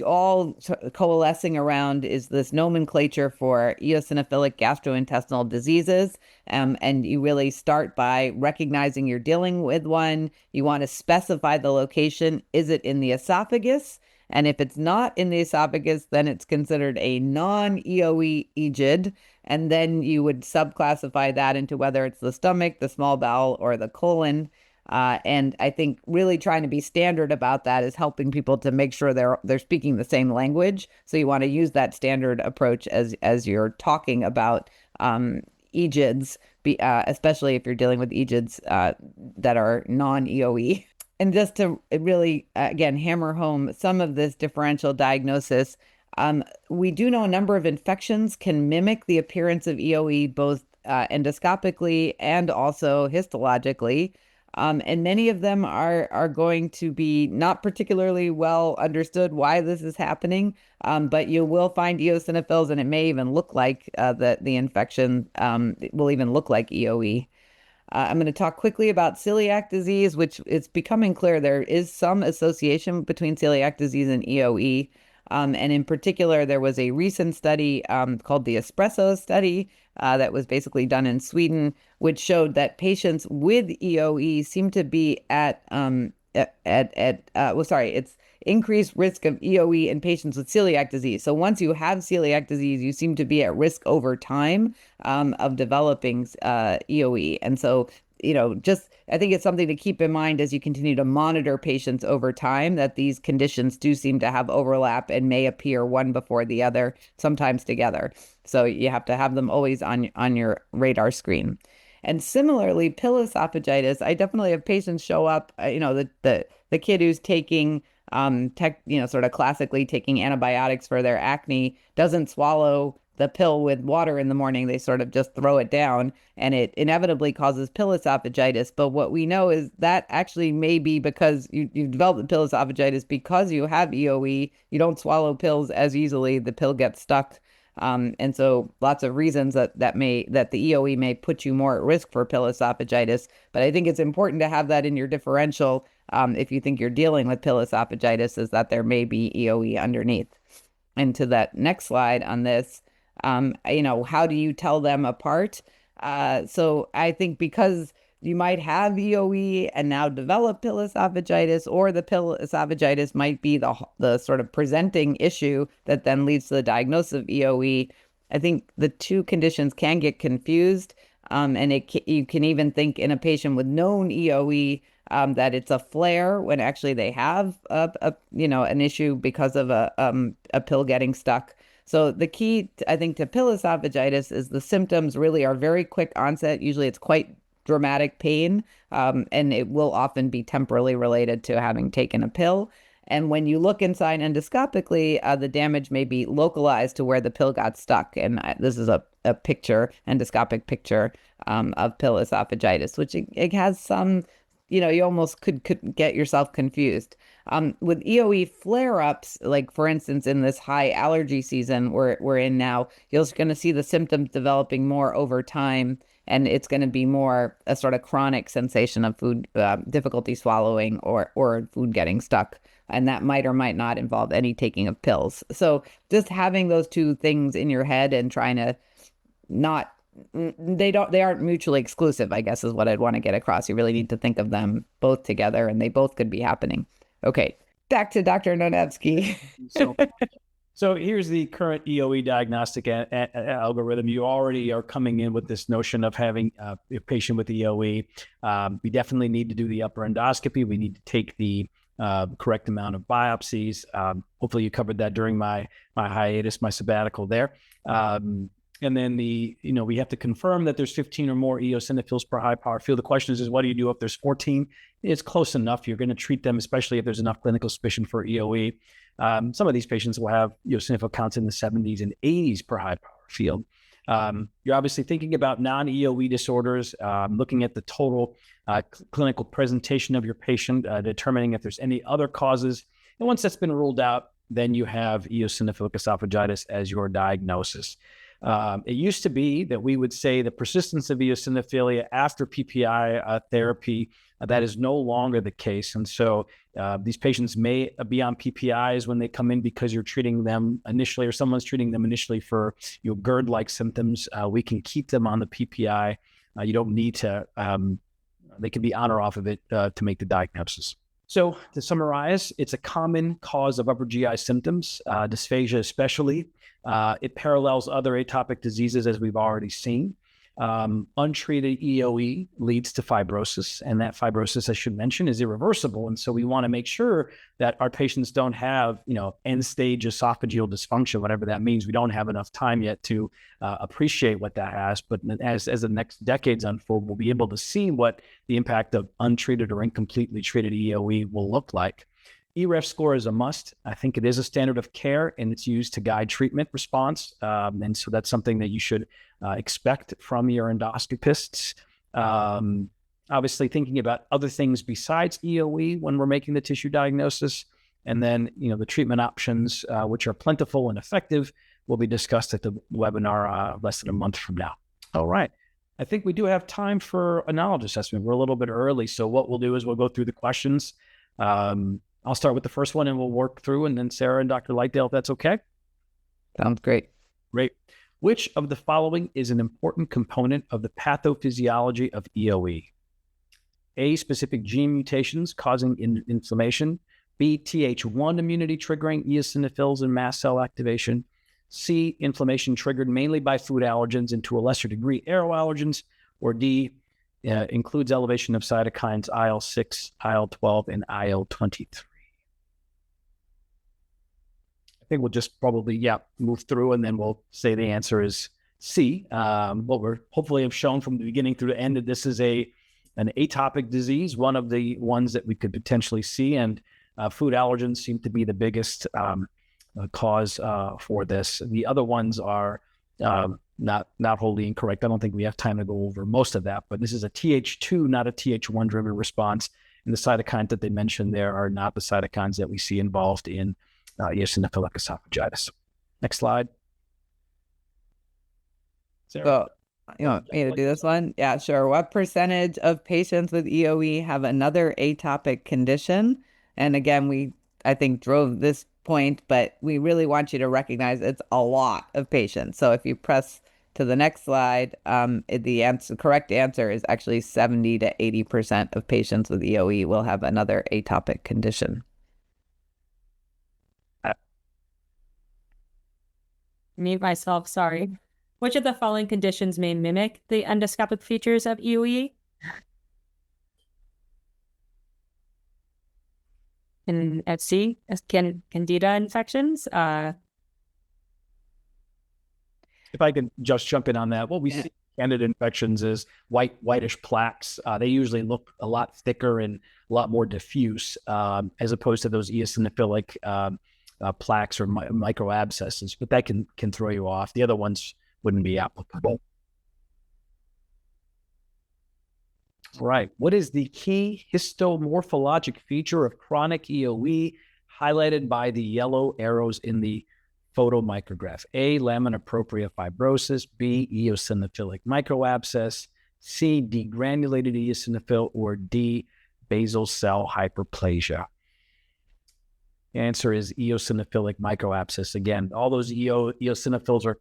all coalescing around is this nomenclature for eosinophilic gastrointestinal diseases. And you really start by recognizing you're dealing with one. You want to specify the location. Is it in the esophagus? And if it's not in the esophagus, then it's considered a non-EoE EGID. And then you would subclassify that into whether it's the stomach, the small bowel, or the colon. And I think really trying to be standard about that is helping people to make sure they're speaking the same language. So you want to use that standard approach as you're talking about EGIDs, especially if you're dealing with EGIDs that are non-EoE. And just to really, again, hammer home some of this differential diagnosis, we do know a number of infections can mimic the appearance of EoE both endoscopically and also histologically. And many of them are going to be not particularly well understood why this is happening, but you will find eosinophils, and it may even look like the infection will even look like EoE. I'm going to talk quickly about celiac disease, which it's becoming clear there is some association between celiac disease and EoE. And in particular, there was a recent study called the Espresso study that was basically done in Sweden, which showed that patients with EoE seem to be it's increased risk of EoE in patients with celiac disease. So once you have celiac disease, you seem to be at risk over time of developing EoE. And so I think it's something to keep in mind as you continue to monitor patients over time, that these conditions do seem to have overlap and may appear one before the other, sometimes together. So you have to have them always on your radar screen. And similarly, pill esophagitis, I definitely have patients show up, the kid who's taking sort of classically taking antibiotics for their acne doesn't swallow the pill with water in the morning. They sort of just throw it down, and it inevitably causes pill esophagitis. But what we know is that actually may be because you've developed the pill esophagitis because you have EoE. You don't swallow pills as easily. The pill gets stuck. And so lots of reasons that the EoE may put you more at risk for pill esophagitis. But I think it's important to have that in your differential if you think you're dealing with pill esophagitis, is that there may be EoE underneath. And to that next slide on this, how do you tell them apart? So I think because you might have EoE and now develop pill esophagitis, or the pill esophagitis might be the sort of presenting issue that then leads to the diagnosis of EoE. I think the two conditions can get confused, and you can even think in a patient with known EoE that it's a flare when actually they have an issue because of a pill getting stuck. So the key, I think, to pill esophagitis is the symptoms really are very quick onset. Usually it's quite dramatic pain, and it will often be temporally related to having taken a pill. And when you look inside endoscopically, the damage may be localized to where the pill got stuck. And this is a endoscopic picture of pill esophagitis, which it has some, you almost could get yourself confused. With EoE flare-ups, like for instance, in this high allergy season we're in now, you're going to see the symptoms developing more over time, and it's going to be more a sort of chronic sensation of food, difficulty swallowing or food getting stuck. And that might or might not involve any taking of pills. So just having those two things in your head and trying to they aren't mutually exclusive, I guess, is what I'd want to get across. You really need to think of them both together, and they both could be happening. Okay, back to Dr. Nonevsky. So here's the current EoE diagnostic algorithm. You already are coming in with this notion of having a patient with EoE. We definitely need to do the upper endoscopy. We need to take the correct amount of biopsies. Hopefully you covered that during my hiatus, my sabbatical there. And then we have to confirm that there's 15 or more eosinophils per high power field. The question is what do you do if there's 14? It's close enough. You're going to treat them, especially if there's enough clinical suspicion for EoE. Some of these patients will have eosinophil counts in the 70s and 80s per high power field. You're obviously thinking about non-EoE disorders, looking at the total clinical presentation of your patient, determining if there's any other causes. And once that's been ruled out, then you have eosinophilic esophagitis as your diagnosis. It used to be that we would say the persistence of eosinophilia after PPI therapy, that is no longer the case. And so these patients may be on PPIs when they come in because you're treating them initially or someone's treating them initially for GERD-like symptoms. We can keep them on the PPI. You don't need to, they can be on or off of it to make the diagnosis. So to summarize, it's a common cause of upper GI symptoms, dysphagia especially. It parallels other atopic diseases as we've already seen. Untreated EoE leads to fibrosis, and that fibrosis, I should mention, is irreversible. And so we want to make sure that our patients don't have, end-stage esophageal dysfunction, whatever that means. We don't have enough time yet to appreciate what that has. But as the next decades unfold, we'll be able to see what the impact of untreated or incompletely treated EoE will look like. EREF score is a must. I think it is a standard of care, and it's used to guide treatment response. And so that's something that you should expect from your endoscopists. Obviously, thinking about other things besides EoE when we're making the tissue diagnosis. And then, the treatment options, which are plentiful and effective, will be discussed at the webinar less than a month from now. All right. I think we do have time for a knowledge assessment. We're a little bit early. So what we'll do is we'll go through the questions. I'll start with the first one and we'll work through, and then Sarah and Dr. Lightdale, if that's okay. Sounds great. Great. Which of the following is an important component of the pathophysiology of EoE? A, specific gene mutations causing inflammation. B, Th1 immunity triggering eosinophils and mast cell activation. C, inflammation triggered mainly by food allergens and to a lesser degree aeroallergens. Or D, includes elevation of cytokines IL-6, IL-12, and IL-23. I think we'll just probably, move through, and then we'll say the answer is C. What we're hopefully have shown from the beginning through the end that this is an atopic disease, one of the ones that we could potentially see, and food allergens seem to be the biggest cause for this. The other ones are not wholly incorrect. I don't think we have time to go over most of that, but this is a Th2, not a Th1 driven response. And the cytokines that they mentioned there are not the cytokines that we see involved in eosinophilic esophagitis. Next slide. Sarah? So, you want me to do this one? Yeah, sure. What percentage of patients with EoE have another atopic condition? And again, I think, drove this point, but we really want you to recognize it's a lot of patients. So if you press to the next slide, the correct answer is actually 70 to 80% of patients with EoE will have another atopic condition. Mute myself, sorry. Which of the following conditions may mimic the endoscopic features of EoE? And FC, candida infections. If I can just jump in on that, what we see in candida infections is whitish plaques. They usually look a lot thicker and a lot more diffuse, as opposed to those eosinophilic plaques or micro abscesses, but that can throw you off. The other ones wouldn't be applicable. Right. What is the key histomorphologic feature of chronic EoE highlighted by the yellow arrows in the photomicrograph? A, lamina propria fibrosis. B, eosinophilic microabscess. C, degranulated eosinophil. Or D, basal cell hyperplasia. The answer is eosinophilic microabscess. Again, all those eosinophils are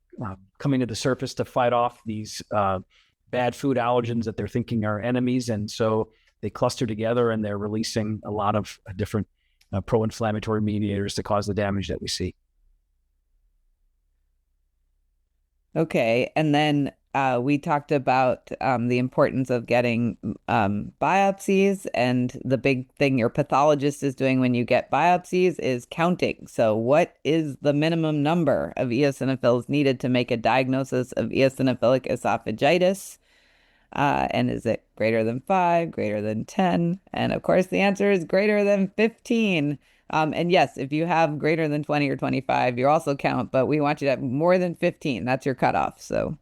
coming to the surface to fight off these bad food allergens that they're thinking are enemies. And so they cluster together and they're releasing a lot of different pro-inflammatory mediators to cause the damage that we see. Okay. And then we talked about the importance of getting biopsies, and the big thing your pathologist is doing when you get biopsies is counting. So what is the minimum number of eosinophils needed to make a diagnosis of eosinophilic esophagitis? And is it greater than 5, greater than 10? And of course, the answer is greater than 15. And yes, if you have greater than 20 or 25, you also count, but we want you to have more than 15. That's your cutoff. So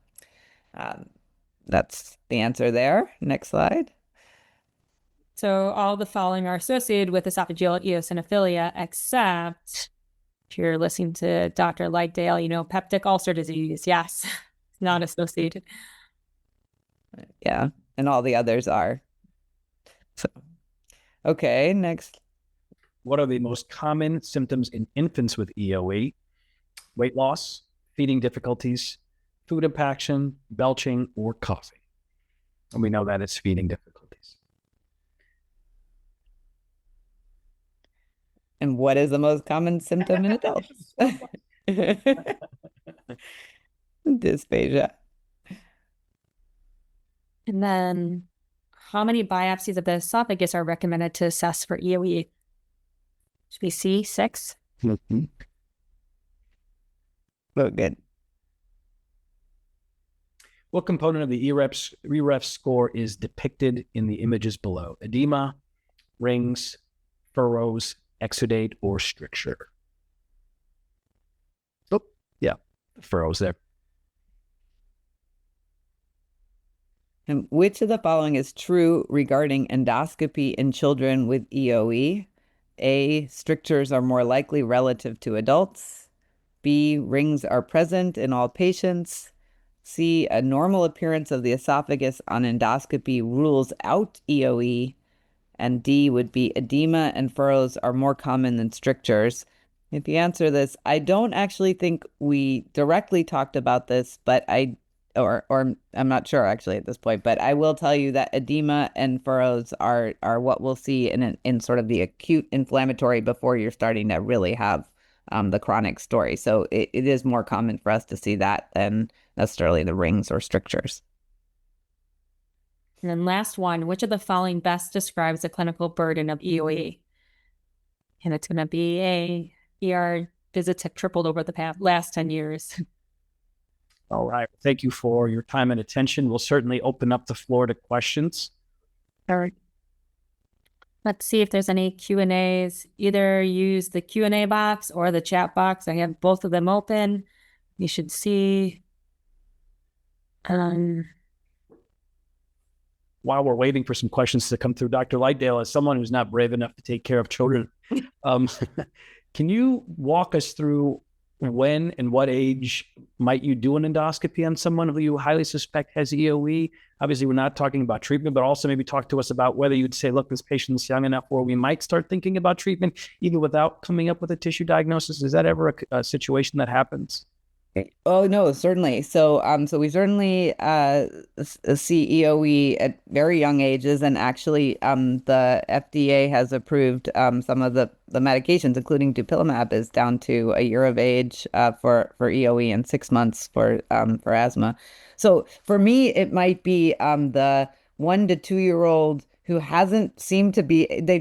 that's the answer there. Next slide. So all the following are associated with esophageal eosinophilia, except if you're listening to Dr. Lightdale, you know, peptic ulcer disease. Yes, not associated. Yeah, and all the others are. So, okay, next. What are the most common symptoms in infants with EoE? Weight loss, feeding difficulties, food impaction, belching, or coughing. And we know that it's feeding difficulties. And what is the most common symptom in adults? Dysphagia. And then how many biopsies of the esophagus are recommended to assess for EoE? Should we see 6? Oh, good. What component of the EREF score is depicted in the images below? Edema, rings, furrows, exudate, or stricture? Oh, yeah, furrows there. And which of the following is true regarding endoscopy in children with EoE? A, strictures are more likely relative to adults. B, rings are present in all patients. C, a normal appearance of the esophagus on endoscopy rules out EoE. And D would be edema and furrows are more common than strictures. If you answer this, I don't actually think we directly talked about this, but or I'm not sure actually at this point, but I will tell you that edema and furrows are what we'll see in sort of the acute inflammatory before you're starting to really have the chronic story. So it is more common for us to see that than necessarily the rings or strictures. And then last one, which of the following best describes the clinical burden of EoE? And it's going to be ER visits have tripled over the last 10 years. All right. Thank you for your time and attention. We'll certainly open up the floor to questions. All right. Let's see if there's any Q&As. Either use the Q&A box or the chat box. I have both of them open. You should see. While we're waiting for some questions to come through, Dr. Lightdale, as someone who's not brave enough to take care of children, can you walk us through when and what age might you do an endoscopy on someone who you highly suspect has EoE? Obviously, we're not talking about treatment, but also maybe talk to us about whether you'd say, look, this patient's young enough where we might start thinking about treatment even without coming up with a tissue diagnosis. Is that ever a situation that happens? Oh, no, certainly. So we certainly see EoE at very young ages, and actually the FDA has approved some of the medications, including dupilumab, is down to a year of age for EoE and 6 months for asthma. So for me, it might be the 1 to 2 year old who hasn't seemed to be, they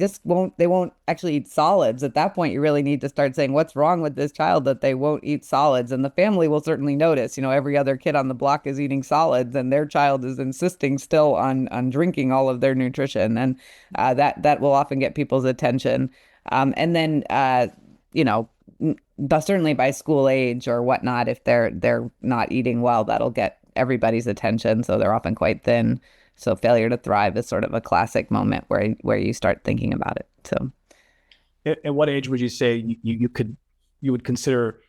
won't actually eat solids. At that point, you really need to start saying, what's wrong with this child that they won't eat solids? And the family will certainly notice, every other kid on the block is eating solids and their child is insisting still on drinking all of their nutrition. And that will often get people's attention. And then, certainly by school age or whatnot, if they're not eating well, that'll get everybody's attention. So they're often quite thin. So failure to thrive is sort of a classic moment where you start thinking about it. So, at what age would you say you would consider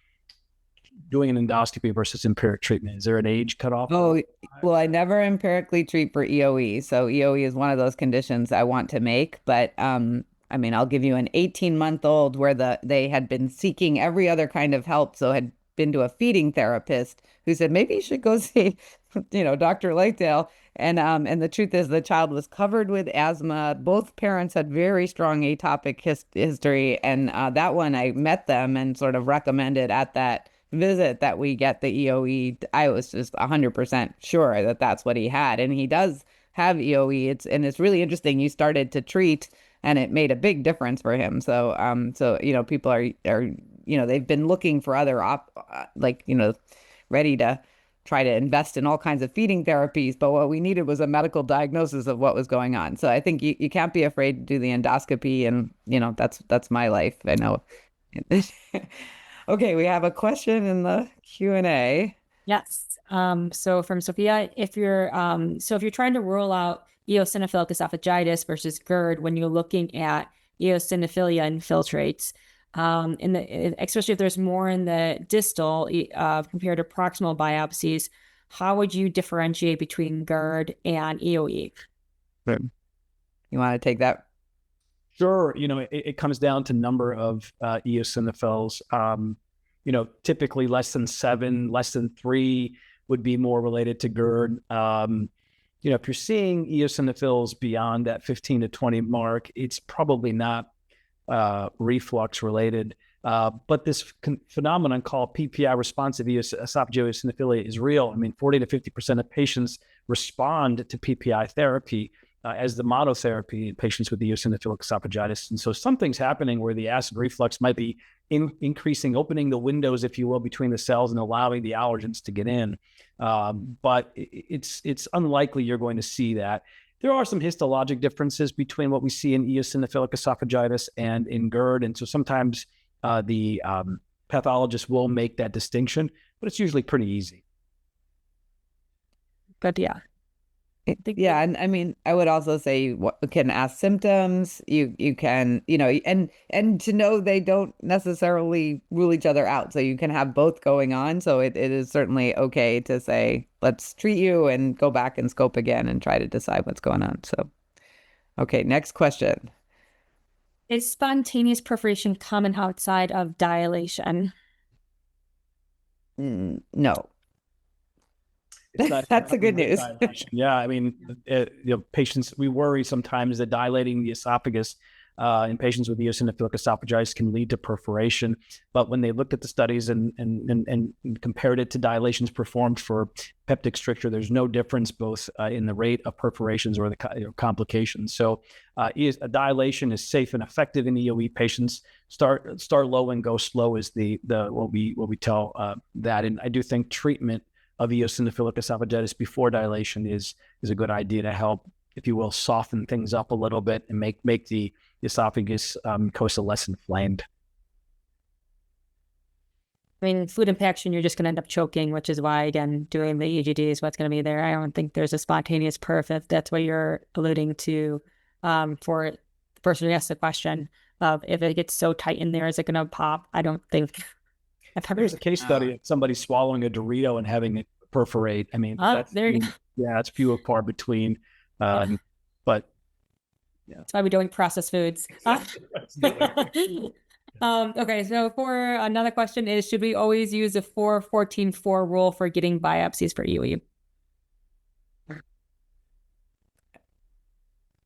doing an endoscopy versus empiric treatment? Is there an age cutoff? Oh, well, I never empirically treat for EoE. So EoE is one of those conditions I want to make. But I'll give you an 18-month-old where they had been seeking every other kind of help. So had been to a feeding therapist who said, maybe you should go see, Dr. Lightdale. And the truth is the child was covered with asthma. Both parents had very strong atopic history. And that one, I met them and sort of recommended at that visit that we get the EoE, I was just 100% sure that that's what he had. And he does have EoE. It's really interesting. You started to treat and it made a big difference for him. So, people are, they've been looking for other ready to try to invest in all kinds of feeding therapies, but what we needed was a medical diagnosis of what was going on. So I think you can't be afraid to do the endoscopy, and that's my life. I know. Okay, we have a question in the Q&A. Yes. So from Sophia, if you're trying to rule out eosinophilic esophagitis versus GERD when you're looking at eosinophilia infiltrates, especially if there's more in the distal compared to proximal biopsies, how would you differentiate between GERD and EoE? You want to take that? Sure. It comes down to number of eosinophils. Typically less than 7, less than 3 would be more related to GERD. If you're seeing eosinophils beyond that 15 to 20 mark, it's probably not reflux related. But this phenomenon called PPI responsive esophageal eosinophilia is real. I mean, 40 to 50% of patients respond to PPI therapy as the monotherapy in patients with eosinophilic esophagitis. And so something's happening where the acid reflux might be increasing, opening the windows, if you will, between the cells and allowing the allergens to get in. But it's unlikely you're going to see that. There are some histologic differences between what we see in eosinophilic esophagitis and in GERD. And so sometimes the pathologist will make that distinction, but it's usually pretty easy. But yeah. Yeah, and I mean, I would also say you can ask symptoms. You can, and to know they don't necessarily rule each other out. So you can have both going on. So it is certainly okay to say, let's treat you and go back and scope again and try to decide what's going on. So, okay, next question. Is spontaneous perforation common outside of dilation? No. That's the good news. Yeah, I mean, patients, we worry sometimes that dilating the esophagus in patients with eosinophilic esophagitis can lead to perforation. But when they looked at the studies and compared it to dilations performed for peptic stricture, there's no difference both in the rate of perforations or the complications. So a dilation is safe and effective in EoE patients. Start low and go slow is what we tell that. And I do think treatment of eosinophilic esophagitis before dilation is a good idea to help, if you will, soften things up a little bit and make the esophagus mucosa less inflamed. I mean, food impaction, you're just going to end up choking, which is why, again, doing the EGD is what's going to be there. I don't think there's a spontaneous perf, if that's what you're alluding to for the person who asked the question of if it gets so tight in there, is it going to pop? I don't think. There's a case study of somebody swallowing a Dorito and having it perforate. I mean, it's few and far between. But yeah, that's why we don't eat processed foods. Okay, so for another question is, should we always use a 4-14-4 rule for getting biopsies for EoE?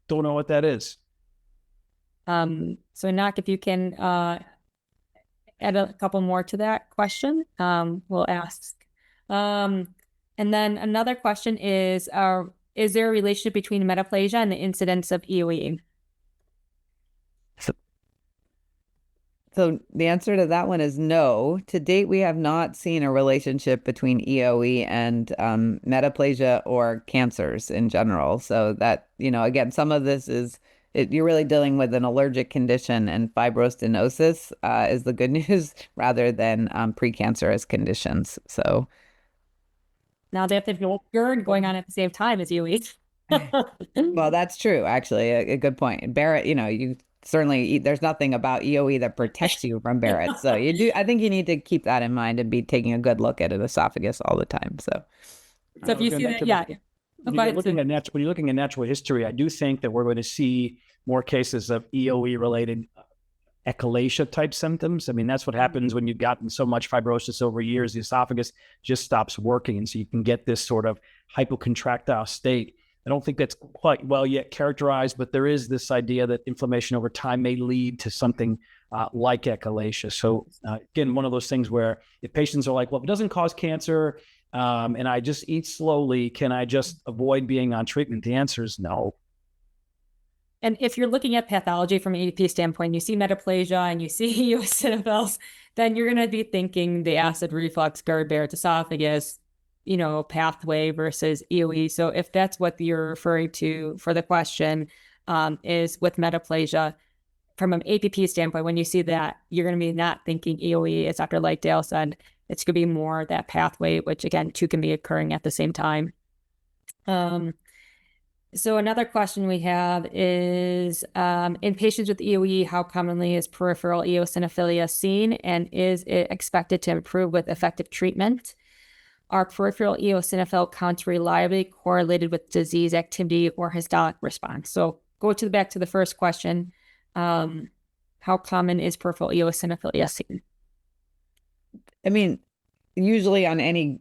Don't know what that is. So Nak, if you can add a couple more to that question, we'll ask. And then another question is there a relationship between metaplasia and the incidence of EoE? So the answer to that one is no. To date, we have not seen a relationship between EoE and metaplasia or cancers in general. So that, again, some of this is you're really dealing with an allergic condition, and fibrostenosis is the good news rather than precancerous conditions. So now they have to have GERD going on at the same time as EoE. Well, that's true, actually. A good point. Barrett, you certainly, there's nothing about EoE that protects you from Barrett. So I think you need to keep that in mind and be taking a good look at an esophagus all the time. So if you see that, yeah. When you're looking at natural history, I do think that we're going to see more cases of EoE-related echolalia type symptoms. I mean, that's what happens when you've gotten so much fibrosis over years. The esophagus just stops working, and so you can get this sort of hypocontractile state. I don't think that's quite well yet characterized, but there is this idea that inflammation over time may lead to something like echinacea. So again, one of those things where if patients are like, well, if it doesn't cause cancer and I just eat slowly, can I just avoid being on treatment? The answer is no. And if you're looking at pathology from an ADP standpoint, you see metaplasia and you see eosinophils, then you're going to be thinking the acid reflux, Barrett's esophagus, pathway versus EoE. So if that's what you're referring to for the question, is with metaplasia, from an APP standpoint, when you see that, you're going to be not thinking EoE. As Dr. Lightdale said, it's going to be more that pathway, which again, two can be occurring at the same time. So another question we have is, in patients with EoE, how commonly is peripheral eosinophilia seen, and is it expected to improve with effective treatment? Are peripheral eosinophil counts reliably correlated with disease activity or histologic response? So back to the first question. How common is peripheral eosinophilia seen? I mean, usually on any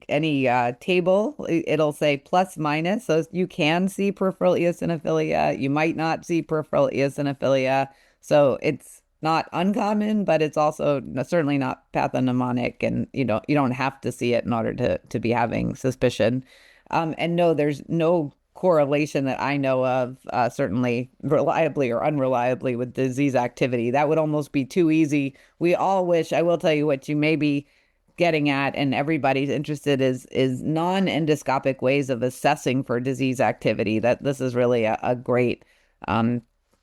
table, it'll say plus minus. So you can see peripheral eosinophilia. You might not see peripheral eosinophilia. So it's not uncommon, but it's also certainly not pathognomonic, and you don't have to see it in order to be having suspicion. And no, there's no correlation that I know of, certainly reliably or unreliably, with disease activity. That would almost be too easy. We all wish. I will tell you what you may be getting at, and everybody's interested, is non-endoscopic ways of assessing for disease activity. That this is really a great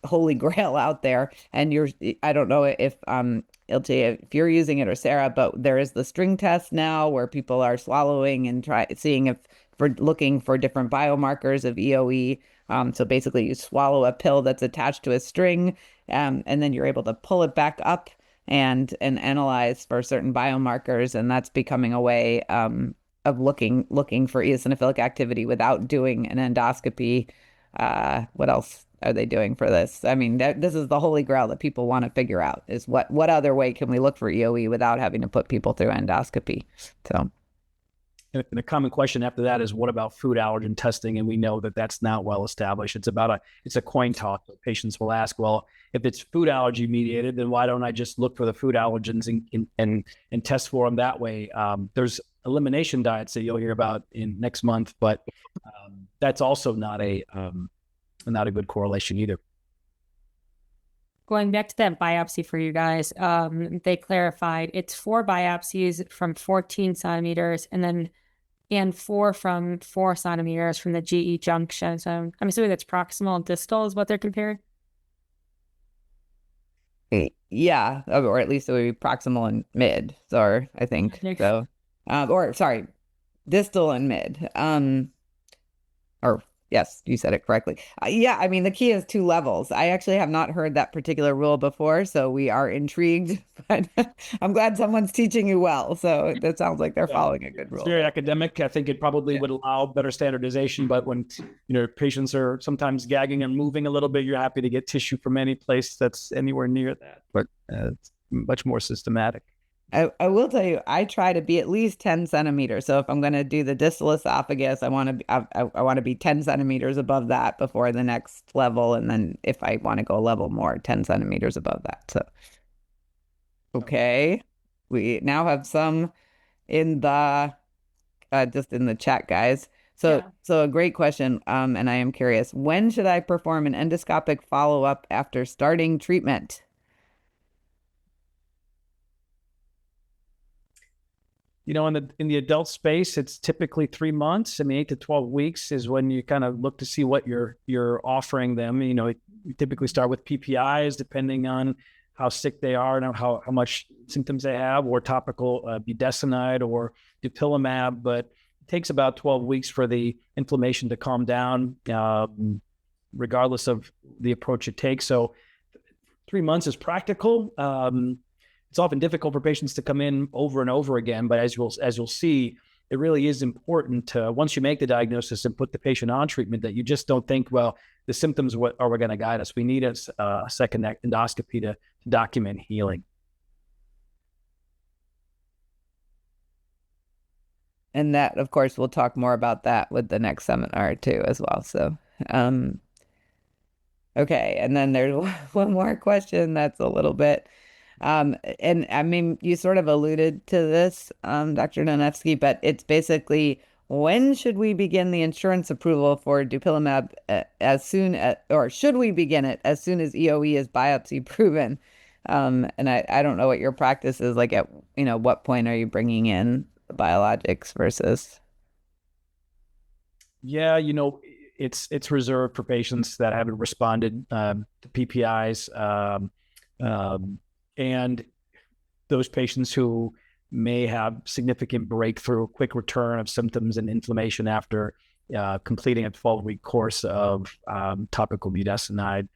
holy grail out there. And I don't know if Ilse, if you're using it, or Sarah, but there is the string test now where people are swallowing and seeing if for looking for different biomarkers of EoE. So basically you swallow a pill that's attached to a string, and then you're able to pull it back up and analyze for certain biomarkers, and that's becoming a way of looking for eosinophilic activity without doing an endoscopy. What else are they doing for this? I mean, this is the holy grail that people want to figure out, is what other way can we look for EoE without having to put people through endoscopy? So. And a common question after that is, what about food allergen testing? And we know that that's not well established. It's a coin toss. Patients will ask, well, if it's food allergy mediated, then why don't I just look for the food allergens and test for them that way? There's elimination diets that you'll hear about in next month, but that's also not a good correlation either. Going back to that biopsy for you guys, they clarified it's 4 biopsies from 14 centimeters and 4 from 4 centimeters from the GE junction. So I'm assuming that's proximal and distal is what they're comparing. Yeah, or at least it would be proximal and mid. Sorry, I think so. Or sorry, distal and mid. Or yes, you said it correctly. Yeah, I mean, the key is 2 levels. I actually have not heard that particular rule before, so we are intrigued. But I'm glad someone's teaching you well. So that sounds like they're following a good rule. It's very academic. I think it probably would allow better standardization. But when patients are sometimes gagging and moving a little bit, you're happy to get tissue from any place that's anywhere near that. But it's much more systematic. I will tell you, I try to be at least 10 centimeters. So if I'm going to do the distal esophagus, I want to be 10 centimeters above that before the next level. And then if I want to go a level more, 10 centimeters above that. So, okay. We now have some in the, just in the chat, guys. So a great question. And I am curious, when should I perform an endoscopic follow-up after starting treatment? In the adult space, it's typically 3 months. I mean, 8 to 12 weeks is when you kind of look to see what you're offering them. You typically start with PPIs, depending on how sick they are and how much symptoms they have, or topical budesonide or dupilumab. But it takes about 12 weeks for the inflammation to calm down, regardless of the approach it takes. So 3 months is practical. It's often difficult for patients to come in over and over again, but as you'll see, it really is important to, once you make the diagnosis and put the patient on treatment, that you just don't think, well, the symptoms are going to guide us. We need a second endoscopy to document healing. And that, of course, we'll talk more about that with the next seminar too, as well. So Okay, and then there's one more question that's a little bit, and I mean, you sort of alluded to this, Dr. Donevsky, but it's basically when should we begin the insurance approval for dupilumab as soon as, or should we begin it as soon as EoE is biopsy proven? And I don't know what your practice is like at, what point are you bringing in biologics versus? Yeah, it's reserved for patients that haven't responded to PPIs, and those patients who may have significant breakthrough, quick return of symptoms and inflammation after completing a 12-week course of topical budesonide.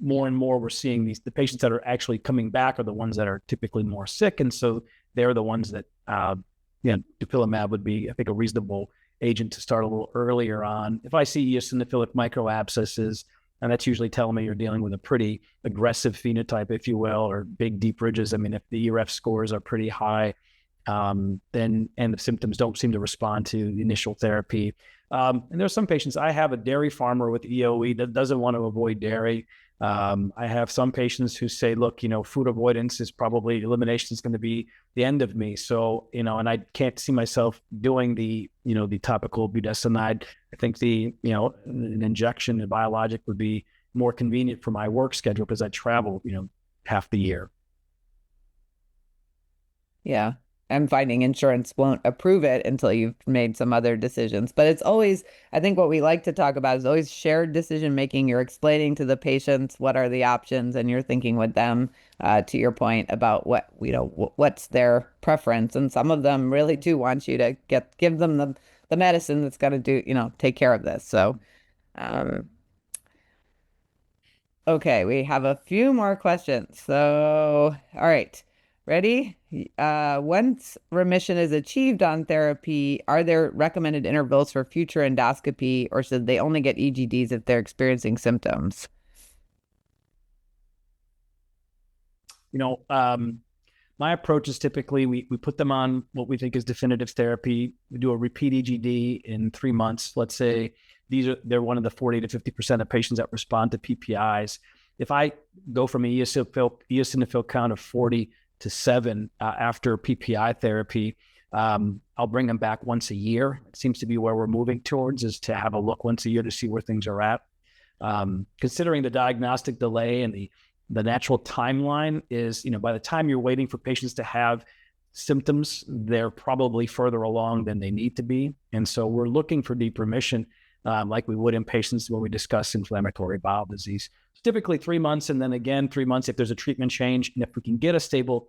More and more we're seeing the patients that are actually coming back are the ones that are typically more sick, and so they're the ones that dupilumab would be, I think, a reasonable agent to start a little earlier on. If I see eosinophilic microabscesses, and that's usually telling me you're dealing with a pretty aggressive phenotype, if you will, or big deep ridges. I mean, if the ERF scores are pretty high, then and the symptoms don't seem to respond to the initial therapy. And there are some patients. I have a dairy farmer with EoE that doesn't want to avoid dairy. I have some patients who say, look, food avoidance is probably, elimination is going to be the end of me. So, and I can't see myself doing the topical budesonide. I think an injection, a biologic would be more convenient for my work schedule because I travel, half the year. Yeah. I'm finding insurance won't approve it until you've made some other decisions. But it's always, I think what we like to talk about is always shared decision making. You're explaining to the patients what are the options, and you're thinking with them, to your point about what's their preference. And some of them really do want you to give them the medicine that's going to do, take care of this. So, okay, we have a few more questions. So, all right. Ready? Once remission is achieved on therapy, are there recommended intervals for future endoscopy, or should they only get EGDs if they're experiencing symptoms? My approach is typically we put them on what we think is definitive therapy. We do a repeat EGD in 3 months. Let's say they're one of the 40 to 50% of patients that respond to PPIs. If I go from an eosinophil count of 40 to 7 after PPI therapy, I'll bring them back once a year. It seems to be where we're moving towards, is to have a look once a year to see where things are at. Considering the diagnostic delay and the natural timeline is, by the time you're waiting for patients to have symptoms, they're probably further along than they need to be. And so we're looking for deep remission, like we would in patients when we discuss inflammatory bowel disease. Typically 3 months, and then again 3 months if there's a treatment change. And if we can get a stable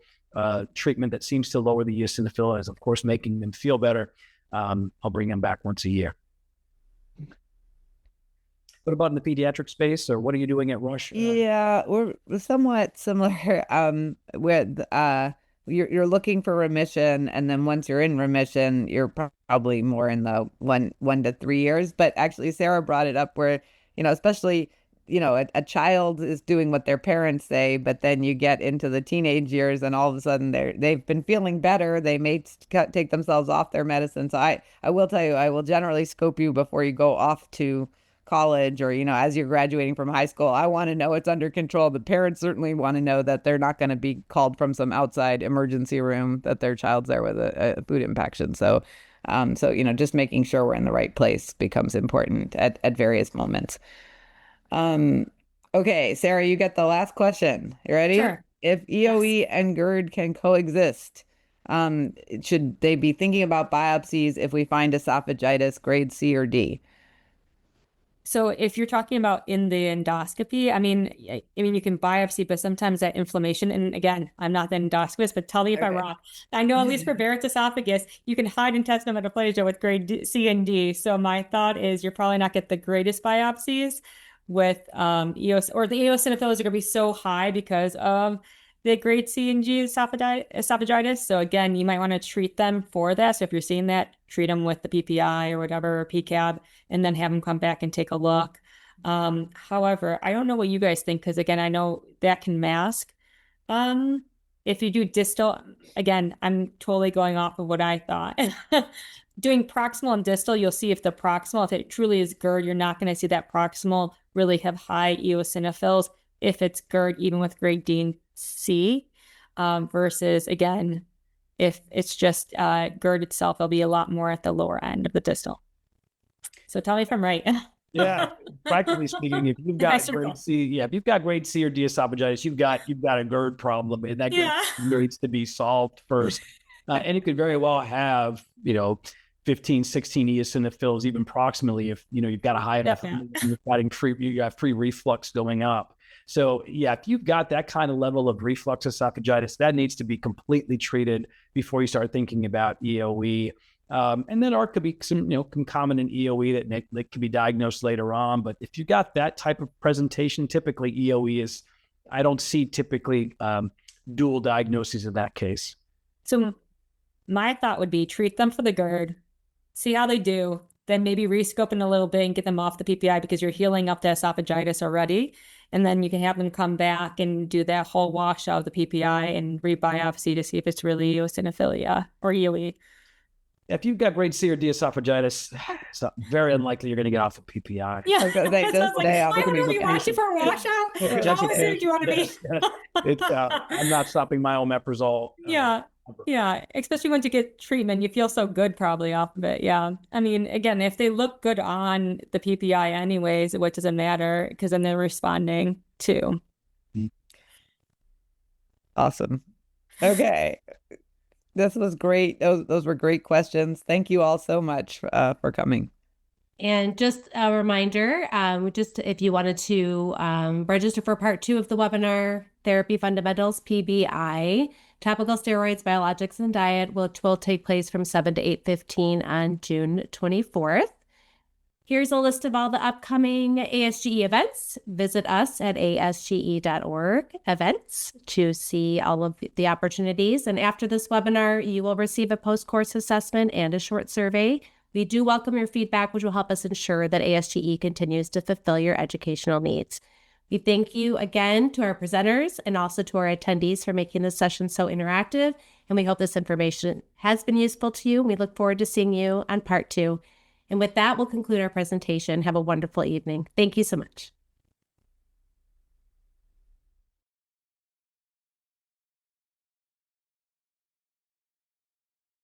treatment that seems to lower the eosinophil, as of course making them feel better, I'll bring them back once a year. What about in the pediatric space, or what are you doing at Rush? Yeah, we're somewhat similar. With you're looking for remission, and then once you're in remission, you're probably more in the 1 to 3 years. But actually, Sarah brought it up where, especially, a child is doing what their parents say, but then you get into the teenage years and all of a sudden they've been feeling better. They may take themselves off their medicine. So I will tell you, I will generally scope you before you go off to college, or, as you're graduating from high school. I want to know it's under control. The parents certainly want to know that they're not going to be called from some outside emergency room, that their child's there with a food impaction. So, just making sure we're in the right place becomes important at various moments. Okay, Sarah, you get the last question. You ready? Sure. If EoE and GERD can coexist, should they be thinking about biopsies if we find esophagitis grade C or D? So if you're talking about in the endoscopy, I mean, you can biopsy, but sometimes that inflammation, and again, I'm not the endoscopist, but tell me if I'm wrong. I know at least for Barrett's esophagus, you can hide intestinal metaplasia with grade C and D. So my thought is you're probably not get the greatest biopsies with EOS, or the eosinophils are going to be so high because of the grade C and G esophagitis. So again, you might want to treat them for that. So if you're seeing that, treat them with the PPI or whatever, or PCAB, and then have them come back and take a look. However, I don't know what you guys think, because again, I know that can mask. If you do distal, again, I'm totally going off of what I thought. doing proximal and distal, you'll see if the proximal, if it truly is GERD, you're not going to see that proximal really have high eosinophils if it's GERD, even with grade D and C, versus, again, if it's just GERD itself, it'll be a lot more at the lower end of the distal. So tell me if I'm right. Yeah, practically speaking, if you've got grade C, if you've got grade C or D esophagitis, you've got a GERD problem, and that needs to be solved first. And you could very well have, 15, 16 eosinophils, even proximally, if you've got a high enough, you got free reflux going up. So if you've got that kind of level of reflux esophagitis, that needs to be completely treated before you start thinking about EoE. And then there could be some, concomitant EoE that can be diagnosed later on. But if you got that type of presentation, typically EoE is, I don't see typically dual diagnoses in that case. So my thought would be treat them for the GERD, see how they do, then maybe rescope in a little bit and get them off the PPI because you're healing up the esophagitis already. And then you can have them come back and do that whole washout of the PPI and rebiopsy to see if it's really eosinophilia or EoE. If you've got grade C or D esophagitis, it's very unlikely you're going to get off of PPI. Yeah, I'm really watching for a washout. How sick do you want to be? I'm not stopping my omeprazole. Yeah, especially once you get treatment, you feel so good probably off of it. Yeah, I mean, again, if they look good on the PPI anyways, what does it matter? Because then they're responding too. Awesome. Okay. This was great. Those were great questions. Thank you all so much for coming. And just a reminder, if you wanted to register for part 2 of the webinar, Therapy Fundamentals, PBI, Topical Steroids, Biologics, and Diet, which will take place from 7 to 8:15 on June 24th. Here's a list of all the upcoming ASGE events. Visit us at asge.org events to see all of the opportunities. And after this webinar, you will receive a post-course assessment and a short survey. We do welcome your feedback, which will help us ensure that ASGE continues to fulfill your educational needs. We thank you again to our presenters and also to our attendees for making this session so interactive. And we hope this information has been useful to you. We look forward to seeing you on part 2. And with that, we'll conclude our presentation. Have a wonderful evening. Thank you so much.